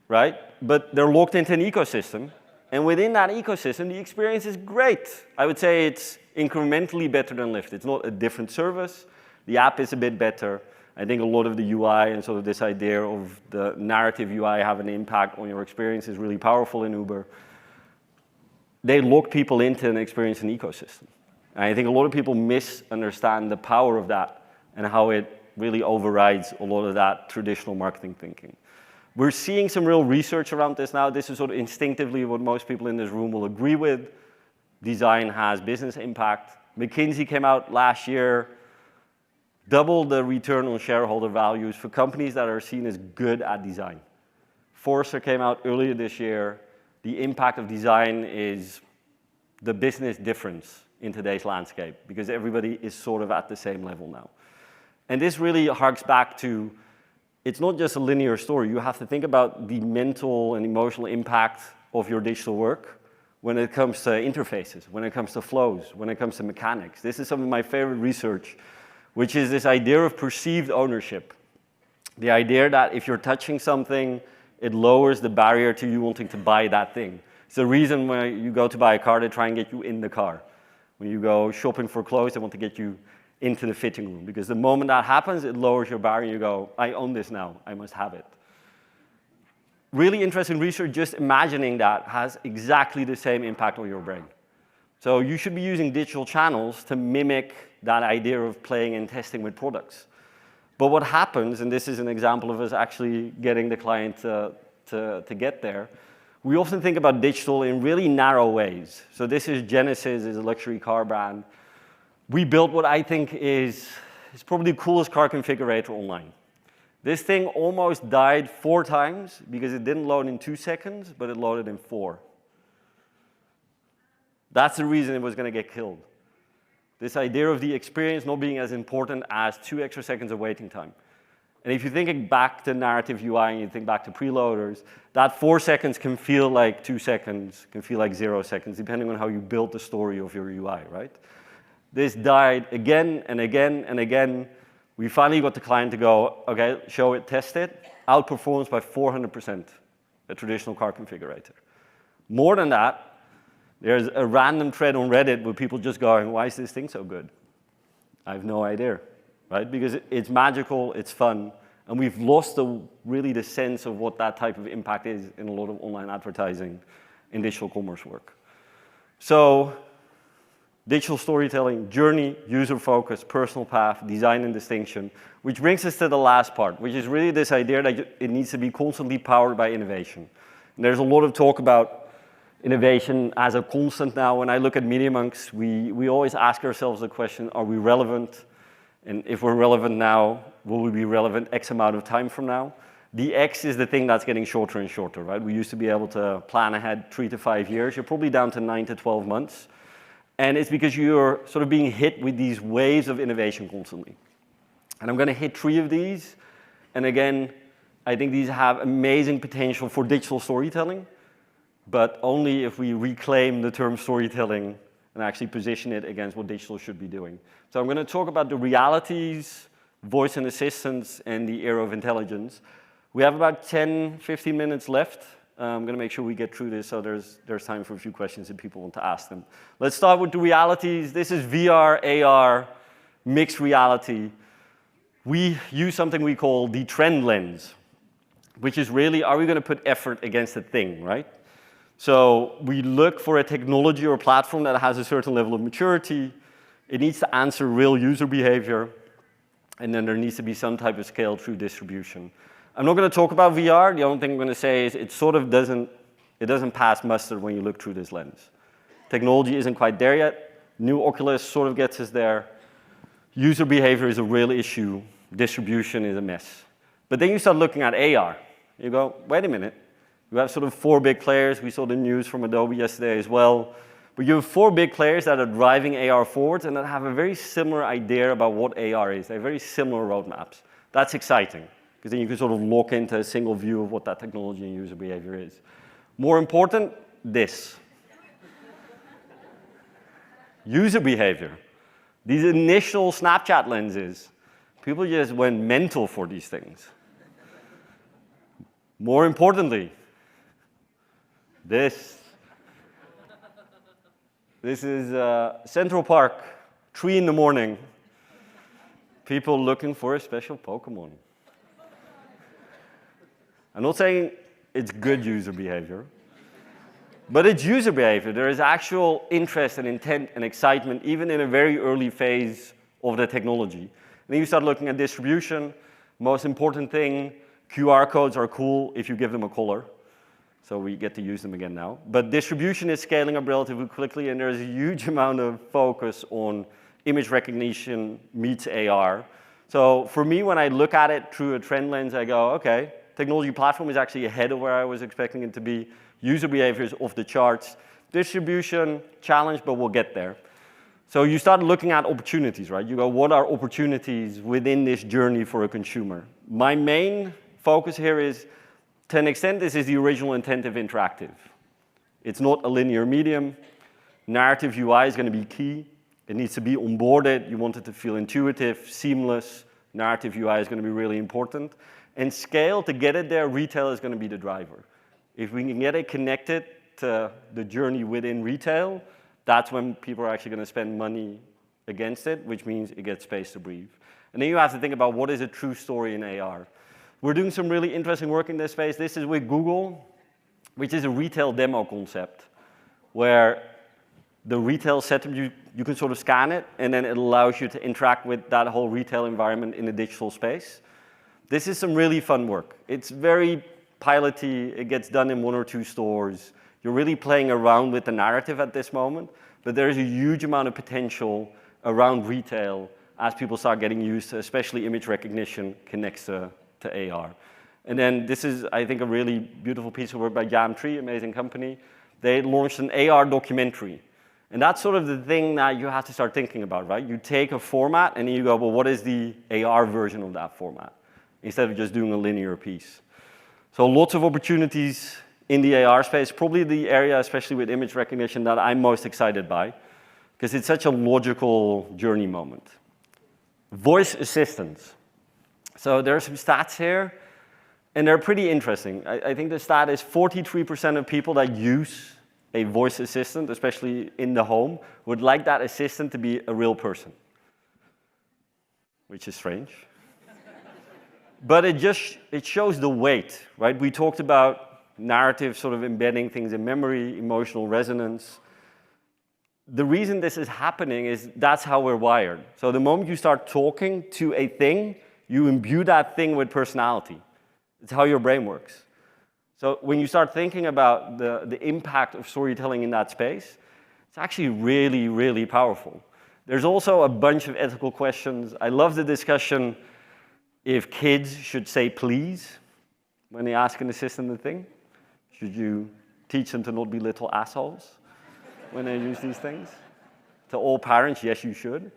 right? But they're locked into an ecosystem, and within that ecosystem, the experience is great. I would say it's incrementally better than Lyft. It's not a different service. The app is a bit better. I think a lot of the UI and sort of this idea of the narrative UI have an impact on your experience is really powerful in Uber. They lock people into an experience and ecosystem. And I think a lot of people misunderstand the power of that and how it really overrides a lot of that traditional marketing thinking. We're seeing some real research around this now. This is sort of instinctively what most people in this room will agree with. Design has business impact. McKinsey came out last year, doubled the return on shareholder values for companies that are seen as good at design. Forrester came out earlier this year. The impact of design is the business difference in today's landscape because everybody is sort of at the same level now. And this really harks back to, it's not just a linear story. You have to think about the mental and emotional impact of your digital work when it comes to interfaces, when it comes to flows, when it comes to mechanics. This is some of my favorite research, which is this idea of perceived ownership. The idea that if you're touching something, it lowers the barrier to you wanting to buy that thing. It's the reason when you go to buy a car, they try and get you in the car. When you go shopping for clothes, they want to get you into the fitting room, because the moment that happens, it lowers your barrier and you go, I own this now, I must have it. Really interesting research, just imagining that has exactly the same impact on your brain. So you should be using digital channels to mimic that idea of playing and testing with products. But what happens, and this is an example of us actually getting the client to get there, we often think about digital in really narrow ways. So this is Genesis, is a luxury car brand. We built what I think is probably the coolest car configurator online. This thing almost died 4 times because it didn't load in 2 seconds, but it loaded in 4. That's the reason it was going to get killed. This idea of the experience not being as important as 2 extra seconds of waiting time. And if you think back to narrative UI and you think back to preloaders, that 4 seconds can feel like 2 seconds, can feel like 0 seconds, depending on how you build the story of your UI, right? This died again and again and again. We finally got the client to go, okay, show it, test it. Outperforms by 400% a traditional car configurator. More than that, there's a random thread on Reddit with people just going, why is this thing so good? I have no idea, right? Because it's magical, it's fun, and we've lost really the sense of what that type of impact is in a lot of online advertising and digital commerce work. So, digital storytelling, journey, user focus, personal path, design and distinction, which brings us to the last part, which is really this idea that it needs to be constantly powered by innovation. And there's a lot of talk about innovation as a constant now. When I look at MediaMonks, we always ask ourselves the question, are we relevant? And if we're relevant now, will we be relevant X amount of time from now? The X is the thing that's getting shorter and shorter, right? We used to be able to plan ahead 3 to 5 years. You're probably down to 9 to 12 months. And it's because you're sort of being hit with these waves of innovation constantly. And I'm going to hit 3 of these. And again, I think these have amazing potential for digital storytelling, but only if we reclaim the term storytelling and actually position it against what digital should be doing. So I'm going to talk about the realities, voice and assistance, and the era of intelligence. We have about 10, 15 minutes left. I'm going to make sure we get through this so there's time for a few questions if people want to ask them. Let's start with the realities. This is VR, AR, mixed reality. We use something we call the trend lens, which is really, are we going to put effort against a thing, right? So we look for a technology or a platform that has a certain level of maturity. It needs to answer real user behavior. And then there needs to be some type of scale through distribution. I'm not going to talk about VR. The only thing I'm going to say is it sort of doesn't pass muster when you look through this lens. Technology isn't quite there yet. New Oculus sort of gets us there. User behavior is a real issue. Distribution is a mess. But then you start looking at AR. You go, wait a minute. You have sort of 4 big players. We saw the news from Adobe yesterday as well. But you have 4 big players that are driving AR forwards and that have a very similar idea about what AR is. They have very similar roadmaps. That's exciting, because then you can sort of lock into a single view of what that technology and user behavior is. More important, this. User behavior. These initial Snapchat lenses, people just went mental for these things. More importantly, this is Central Park, 3 in the morning. People looking for a special Pokemon. I'm not saying it's good user behavior, but it's user behavior. There is actual interest and intent and excitement, even in a very early phase of the technology. And then you start looking at distribution. Most important thing, QR codes are cool if you give them a color. So we get to use them again now. But distribution is scaling up relatively quickly, and there's a huge amount of focus on image recognition meets AR. So for me, when I look at it through a trend lens, I go, okay, technology platform is actually ahead of where I was expecting it to be. User behavior is off the charts. Distribution, challenge, but we'll get there. So you start looking at opportunities, right? You go, what are opportunities within this journey for a consumer? My main focus here is, to an extent, this is the original intent of interactive. It's not a linear medium. Narrative UI is going to be key. It needs to be onboarded. You want it to feel intuitive, seamless. Narrative UI is going to be really important. And scale, to get it there, retail is going to be the driver. If we can get it connected to the journey within retail, that's when people are actually going to spend money against it, which means it gets space to breathe. And then you have to think about what is a true story in AR. We're doing some really interesting work in this space. This is with Google, which is a retail demo concept, where the retail setup, you can sort of scan it, and then it allows you to interact with that whole retail environment in a digital space. This is some really fun work. It's very piloty. It gets done in 1 or 2 stores. You're really playing around with the narrative at this moment, but there's a huge amount of potential around retail as people start getting used to, especially image recognition connects to AR. And then this is, I think, a really beautiful piece of work by Jam3, amazing company. They launched an AR documentary. And that's sort of the thing that you have to start thinking about, right? You take a format and you go, well, what is the AR version of that format? Instead of just doing a linear piece. So lots of opportunities in the AR space, probably the area, especially with image recognition, that I'm most excited by, because it's such a logical journey moment. Voice assistants. So there are some stats here, and they're pretty interesting. I think the stat is 43% of people that use a voice assistant, especially in the home, would like that assistant to be a real person, which is strange. But it shows the weight, right? We talked about narrative sort of embedding things in memory, emotional resonance. The reason this is happening is that's how we're wired. So the moment you start talking to a thing, you imbue that thing with personality. It's how your brain works. So when you start thinking about the impact of storytelling in that space, it's actually really, really powerful. There's also a bunch of ethical questions. I love the discussion if kids should say please when they ask an assistant a thing. Should you teach them to not be little assholes when they use these things? To all parents, yes, you should.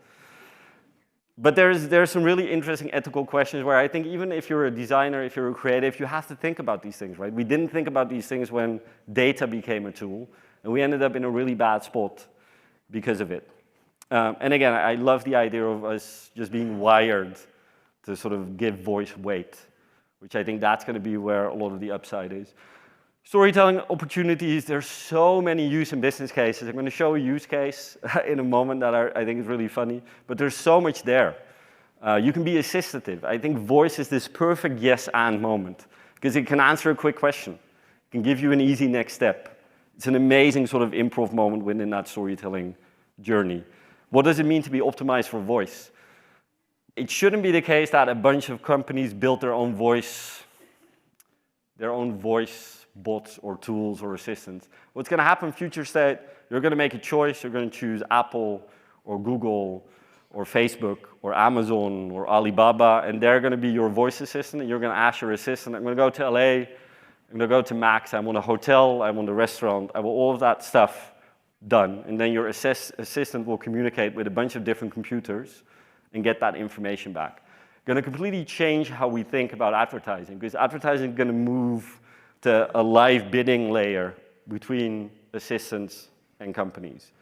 But there's some really interesting ethical questions where I think even if you're a designer, if you're a creative, you have to think about these things, right? We didn't think about these things when data became a tool, and we ended up in a really bad spot because of it. And again, I love the idea of us just being wired to sort of give voice weight, which I think that's going to be where a lot of the upside is. Storytelling opportunities, there's so many use and business cases. I'm going to show a use case in a moment that I think is really funny, but there's so much there. You can be assistive. I think voice is this perfect yes and moment because it can answer a quick question. It can give you an easy next step. It's an amazing sort of improv moment within that storytelling journey. What does it mean to be optimized for voice? It shouldn't be the case that a bunch of companies build their own voice bots or tools or assistants. What's going to happen future state, you're going to make a choice. You're going to choose Apple or Google or Facebook or Amazon or Alibaba, and they're going to be your voice assistant, and you're going to ask your assistant, I'm going to go to LA, I'm going to go to Max, I want a hotel, I want a restaurant, I want all of that stuff done. And then your assistant will communicate with a bunch of different computers and get that information back. Going to completely change how we think about advertising, because advertising is going to move to a live bidding layer between assistants and companies.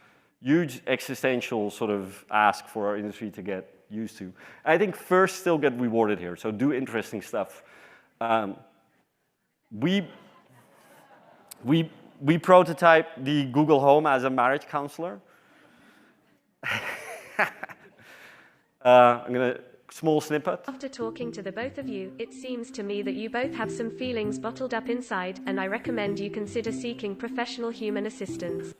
Huge existential sort of ask for our industry to get used to. I think first still get rewarded here, so do interesting stuff. We prototype the Google Home as a marriage counselor. I'm going to small snippet. After talking to the both of you, it seems to me that you both have some feelings bottled up inside, and I recommend you consider seeking professional human assistance.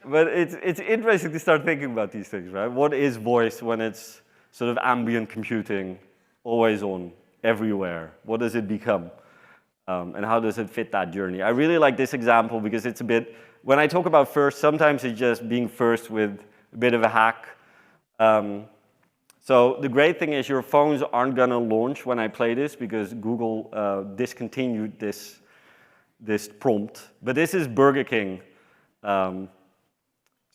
But it's interesting to start thinking about these things, right? What is voice when it's sort of ambient computing, always on, everywhere? What does it become? And how does it fit that journey? I really like this example because it's a bit, when I talk about first, sometimes it's just being first with a bit of a hack. So the great thing is your phones aren't going to launch when I play this because Google discontinued this prompt. But this is Burger King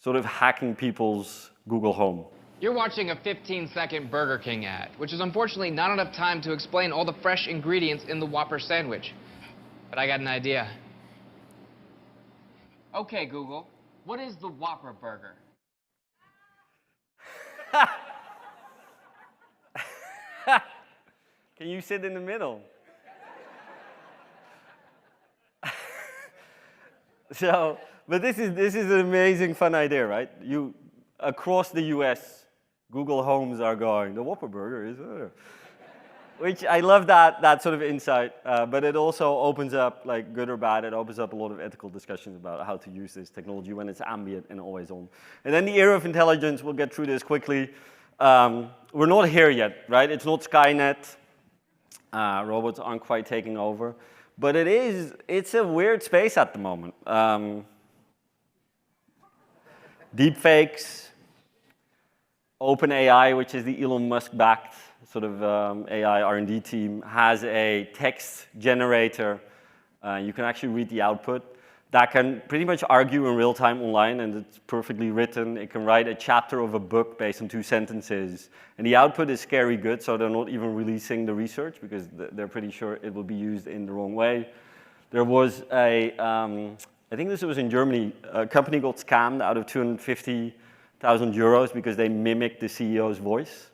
sort of hacking people's Google Home. You're watching a 15-second Burger King ad, which is unfortunately not enough time to explain all the fresh ingredients in the Whopper sandwich. But I got an idea. Okay, Google, what is the Whopper burger? Can you sit in the middle? So, but this is an amazing fun idea, right? You across the US, Google Homes are going, the Whopper burger is, which I love that sort of insight, but it also opens up, like good or bad, it opens up a lot of ethical discussions about how to use this technology when it's ambient and always on. And then the era of intelligence, we'll get through this quickly. We're not here yet, right? It's not Skynet. Robots aren't quite taking over. But it's a weird space at the moment. Deepfakes, OpenAI, which is the Elon Musk-backed sort of AI R&D team, has a text generator. You can actually read the output. That can pretty much argue in real time online, and it's perfectly written. It can write a chapter of a book based on 2 sentences. And the output is scary good, so they're not even releasing the research because they're pretty sure it will be used in the wrong way. There was I think this was in Germany, a company got scammed out of 250,000 euros because they mimicked the CEO's voice.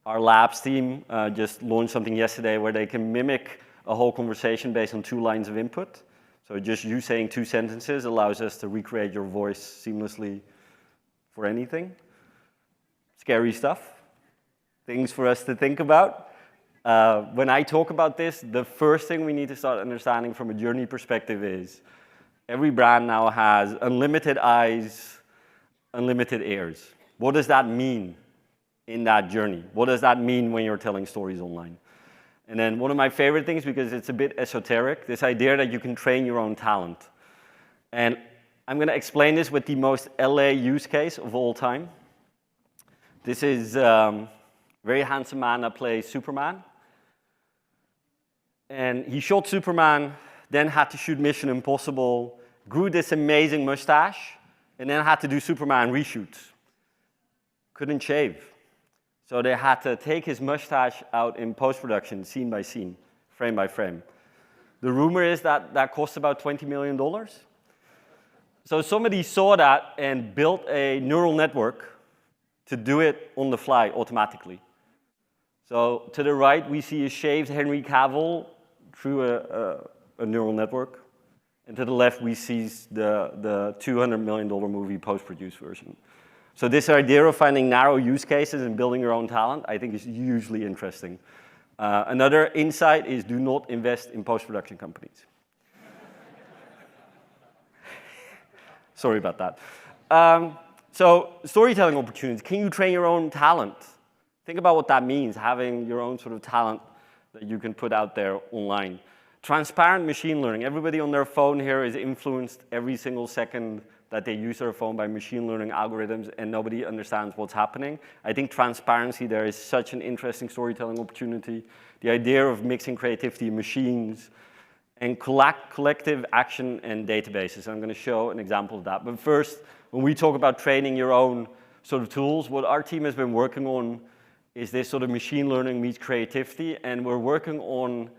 Our labs team just launched something yesterday where they can mimic a whole conversation based on 2 lines of input. So just you saying 2 sentences allows us to recreate your voice seamlessly for anything. Scary stuff. Things for us to think about. When I talk about this, the first thing we need to start understanding from a journey perspective is every brand now has unlimited eyes, unlimited ears. What does that mean in that journey? What does that mean when you're telling stories online? And then one of my favorite things, because it's a bit esoteric, this idea that you can train your own talent. And I'm going to explain this with the most LA use case of all time. This is a very handsome man that plays Superman. And he shot Superman, then had to shoot Mission Impossible, grew this amazing mustache, and then had to do Superman reshoots. Couldn't shave. So they had to take his mustache out in post-production, scene by scene, frame by frame. The rumor is that that cost about $20 million. So somebody saw that and built a neural network to do it on the fly automatically. So to the right, we see a shaved Henry Cavill through a neural network. And to the left, we see the $200 million movie post-produced version. So this idea of finding narrow use cases and building your own talent, I think is hugely interesting. Another insight is do not invest in post-production companies. Sorry about that. So storytelling opportunities. Can you train your own talent? Think about what that means, having your own sort of talent that you can put out there online. Transparent machine learning. Everybody on their phone here is influenced every single second that they use their phone by machine learning algorithms, and nobody understands what's happening. I think transparency there is such an interesting storytelling opportunity. The idea of mixing creativity and machines, and collective action and databases. I'm going to show an example of that. But first, when we talk about training your own sort of tools, what our team has been working on is this sort of machine learning meets creativity, and we're working on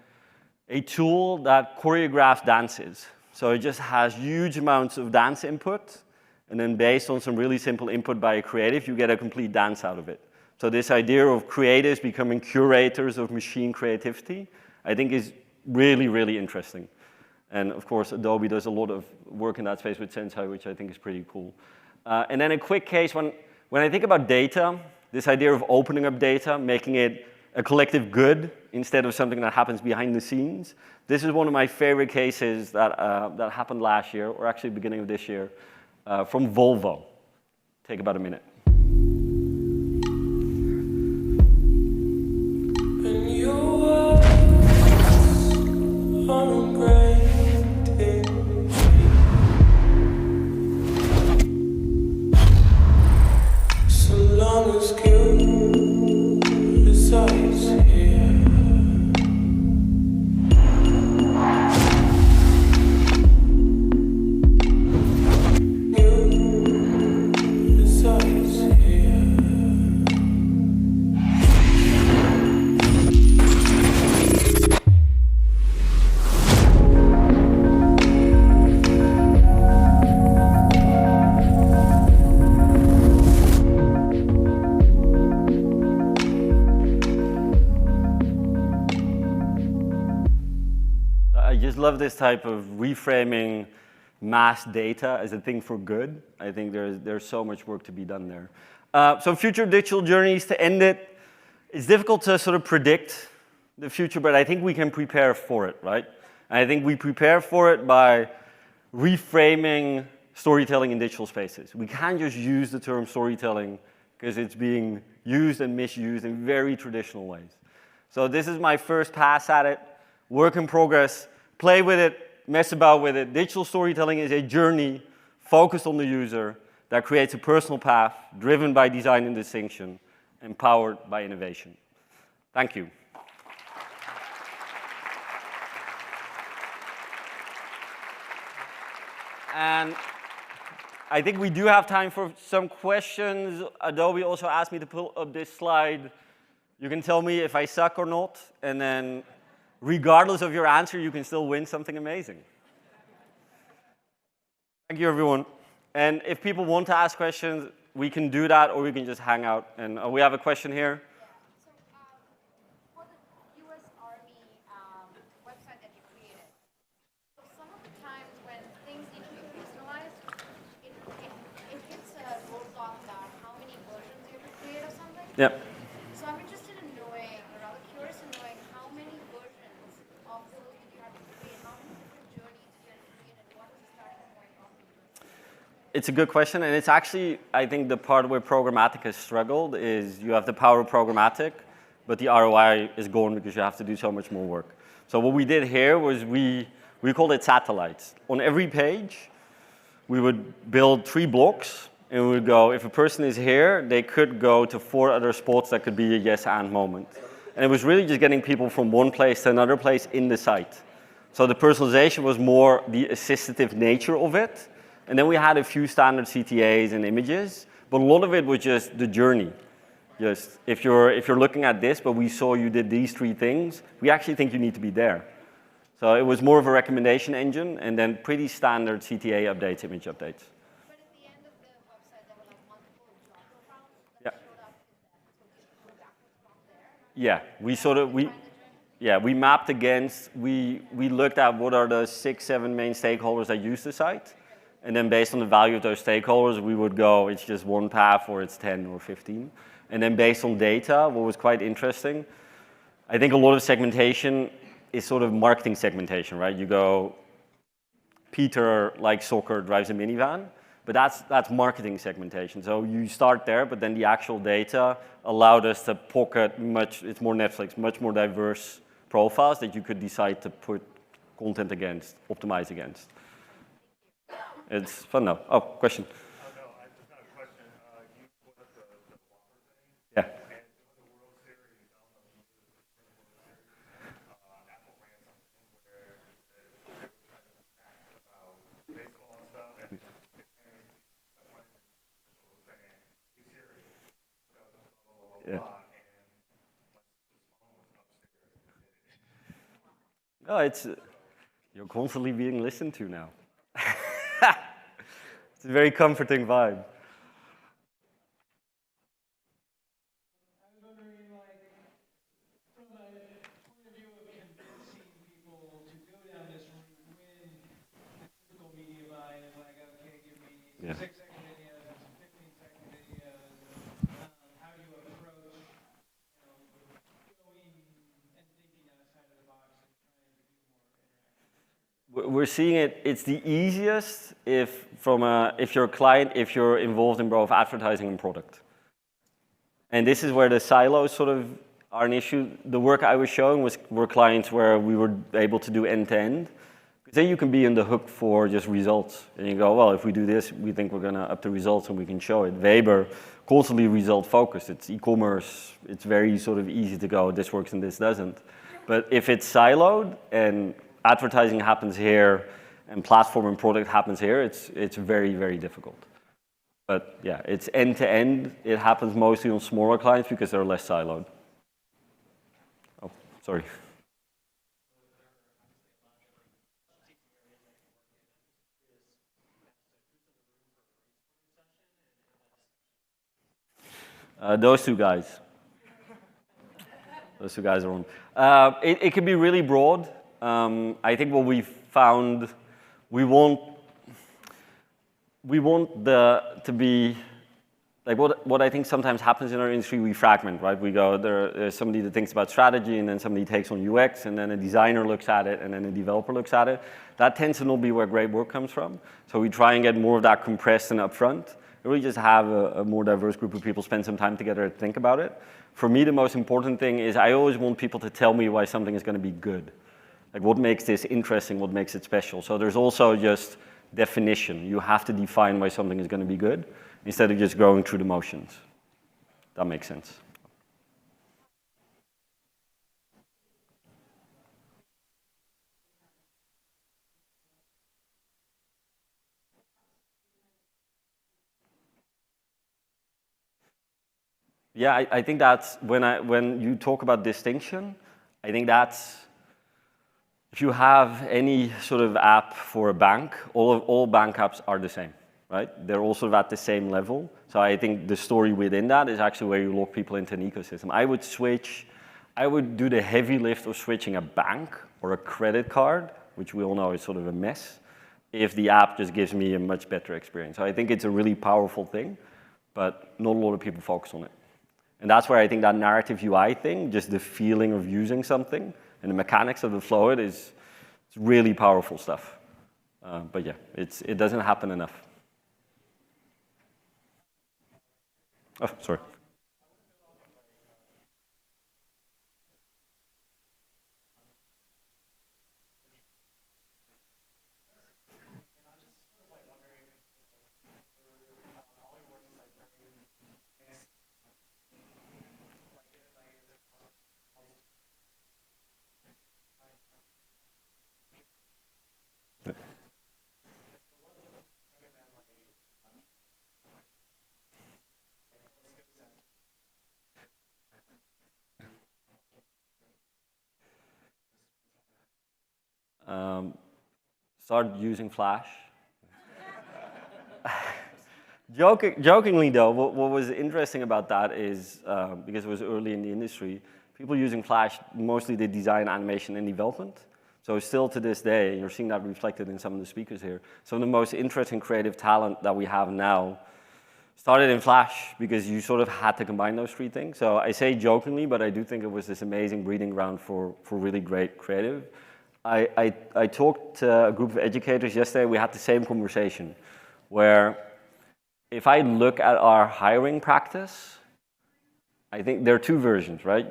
a tool that choreographs dances. So it just has huge amounts of dance input, and then based on some really simple input by a creative, you get a complete dance out of it. So this idea of creatives becoming curators of machine creativity, I think is really, really interesting. And of course, Adobe does a lot of work in that space with Sensei, which I think is pretty cool. And then a quick case, when I think about data, this idea of opening up data, making it a collective good instead of something that happens behind the scenes. This is one of my favorite cases that happened last year, or actually beginning of this year, from Volvo. Take about a minute. Love this type of reframing mass data as a thing for good. I think there's so much work to be done there. So future digital journeys, to end it, it's difficult to sort of predict the future, but I think we can prepare for it, right? And I think we prepare for it by reframing storytelling in digital spaces. We can't just use the term storytelling because it's being used and misused in very traditional ways. So this is my first pass at it, work in progress. Play with it, mess about with it. Digital storytelling is a journey focused on the user that creates a personal path driven by design and distinction, empowered by innovation. Thank you. And I think we do have time for some questions. Adobe also asked me to pull up this slide. You can tell me if I suck or not, and then regardless of your answer, you can still win something amazing. Thank you, everyone. And if people want to ask questions, we can do that, or we can just hang out. And we have a question here. So for the US Army website that you created, so some of the times when things need to be personalized, it hits a roadblock about how many versions you have to create or something. Yeah. So I'm interested in knowing, or rather curious in knowing, how many versions of those you have to create, how many different journeys you have to create, and what is the starting point of it? It's a good question, and it's actually, I think, the part where programmatic has struggled is you have the power of programmatic, but the ROI is gone because you have to do so much more work. So what we did here was we called it satellites. On every page, we would build 3 blocks, and we would go, if a person is here, they could go to 4 other spots that could be a yes and moment. And it was really just getting people from one place to another place in the site. So the personalization was more the assistive nature of it. And then we had a few standard CTAs and images, but a lot of it was just the journey. Just if you're looking at this, but we saw you did these 3 things, we actually think you need to be there. So it was more of a recommendation engine, and then pretty standard CTA updates, image updates. But at the end of the website, there were like multiple job profiles that showed up in that. So you go backwards from there. Yeah, we mapped against, we looked at what are the 6, 7 main stakeholders that use the site. And then based on the value of those stakeholders, we would go, it's just 1 path or it's 10 or 15. And then based on data, what was quite interesting, I think a lot of segmentation is sort of marketing segmentation, right? You go, Peter likes soccer, drives a minivan, but that's marketing segmentation. So you start there, but then the actual data allowed us to pocket it's more Netflix, much more diverse profiles that you could decide to put content against, optimize against. It's fun now. Oh, question. Oh, no, I just got a question. You put up the Whopper thing. Yeah. And the World Series, I don't know if you knew this, but the World Series, Apple ran something where they were trying to act about baseball and stuff, and a friend was saying, "Hey Siri, blah, blah, blah, blah, blah," and his phone was upstairs. No, you're constantly being listened to now. It's a very comforting vibe. Yeah. 6-second videos and some 15-second videos. How do you approach, going and thinking outside of the box and trying to do more interactive? We're seeing it's the easiest if you're a client, if you're involved in both advertising and product. And this is where the silos sort of are an issue. The work I was showing were clients where we were able to do end-to-end. Then you can be in the hook for just results. And you go, well, if we do this, we think we're going to up the results and we can show it. Weber, constantly result focused. It's e-commerce. It's very sort of easy to go, this works and this doesn't. But if it's siloed and advertising happens here and platform and product happens here, it's very, very difficult. But yeah, it's end-to-end. It happens mostly on smaller clients because they're less siloed. Oh, sorry. Those two guys. Those two guys are on. It can be really broad. I think what we've found, we want to be, like what I think sometimes happens in our industry, we fragment, right? We go, there's somebody that thinks about strategy, and then somebody takes on UX, and then a designer looks at it, and then a developer looks at it. That tends to not be where great work comes from. So we try and get more of that compressed and upfront. Really just have a more diverse group of people spend some time together to think about it. For me, the most important thing is I always want people to tell me why something is going to be good. Like what makes this interesting, what makes it special. So there's also just definition. You have to define why something is going to be good instead of just going through the motions. That makes sense. Yeah, I think that's when you talk about distinction, I think that's if you have any sort of app for a bank, all bank apps are the same, right? They're all sort of at the same level. So I think the story within that is actually where you lock people into an ecosystem. I would do the heavy lift of switching a bank or a credit card, which we all know is sort of a mess, if the app just gives me a much better experience. So I think it's a really powerful thing, but not a lot of people focus on it. And that's where I think that narrative UI thing, just the feeling of using something and the mechanics of the flow, it's really powerful stuff. But yeah, it doesn't happen enough. Oh, sorry. Start using Flash. Jokingly though, what was interesting about that is, because it was early in the industry, people using Flash, mostly they design, animation, and development. So still to this day, you're seeing that reflected in some of the speakers here, some of the most interesting creative talent that we have now started in Flash because you sort of had to combine those three things. So I say jokingly, but I do think it was this amazing breeding ground for really great creative. I talked to a group of educators yesterday. We had the same conversation where if I look at our hiring practice, I think there are two versions, right?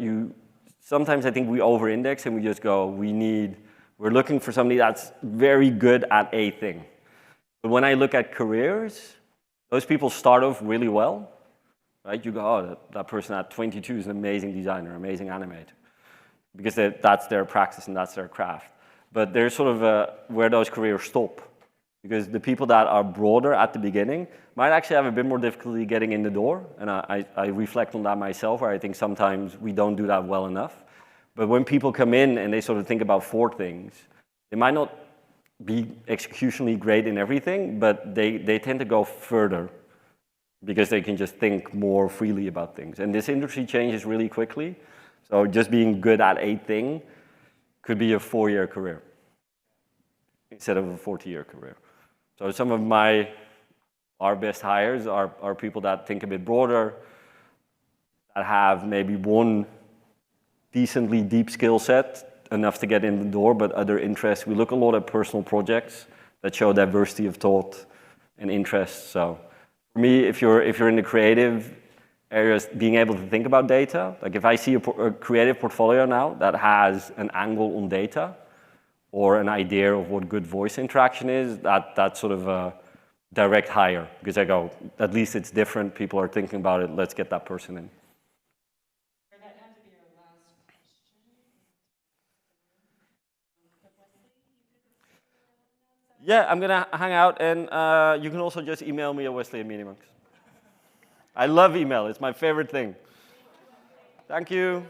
Sometimes I think we over-index and we just go, we're looking for somebody that's very good at a thing. But when I look at careers, those people start off really well, right? You go, oh, that person at 22 is an amazing designer, amazing animator, because that's their practice and that's their craft. But there's sort of where those careers stop, because the people that are broader at the beginning might actually have a bit more difficulty getting in the door, and I reflect on that myself, where I think sometimes we don't do that well enough. But when people come in and they sort of think about 4 things, they might not be executionally great in everything, but they tend to go further because they can just think more freely about things. And this industry changes really quickly, so just being good at a thing could be a 4-year career instead of a 40-year career. So some of our best hires are people that think a bit broader, that have maybe one decently deep skill set, enough to get in the door, but other interests. We look a lot at personal projects that show diversity of thought and interests. So for me, if you're in the creative areas, being able to think about data, like if I see a creative portfolio now that has an angle on data or an idea of what good voice interaction is, that's sort of a direct hire, because I go, at least it's different, people are thinking about it, let's get that person in. Yeah, I'm gonna hang out, and you can also just email me at Wesley at MediaMonks. I love email, it's my favorite thing. Thank you.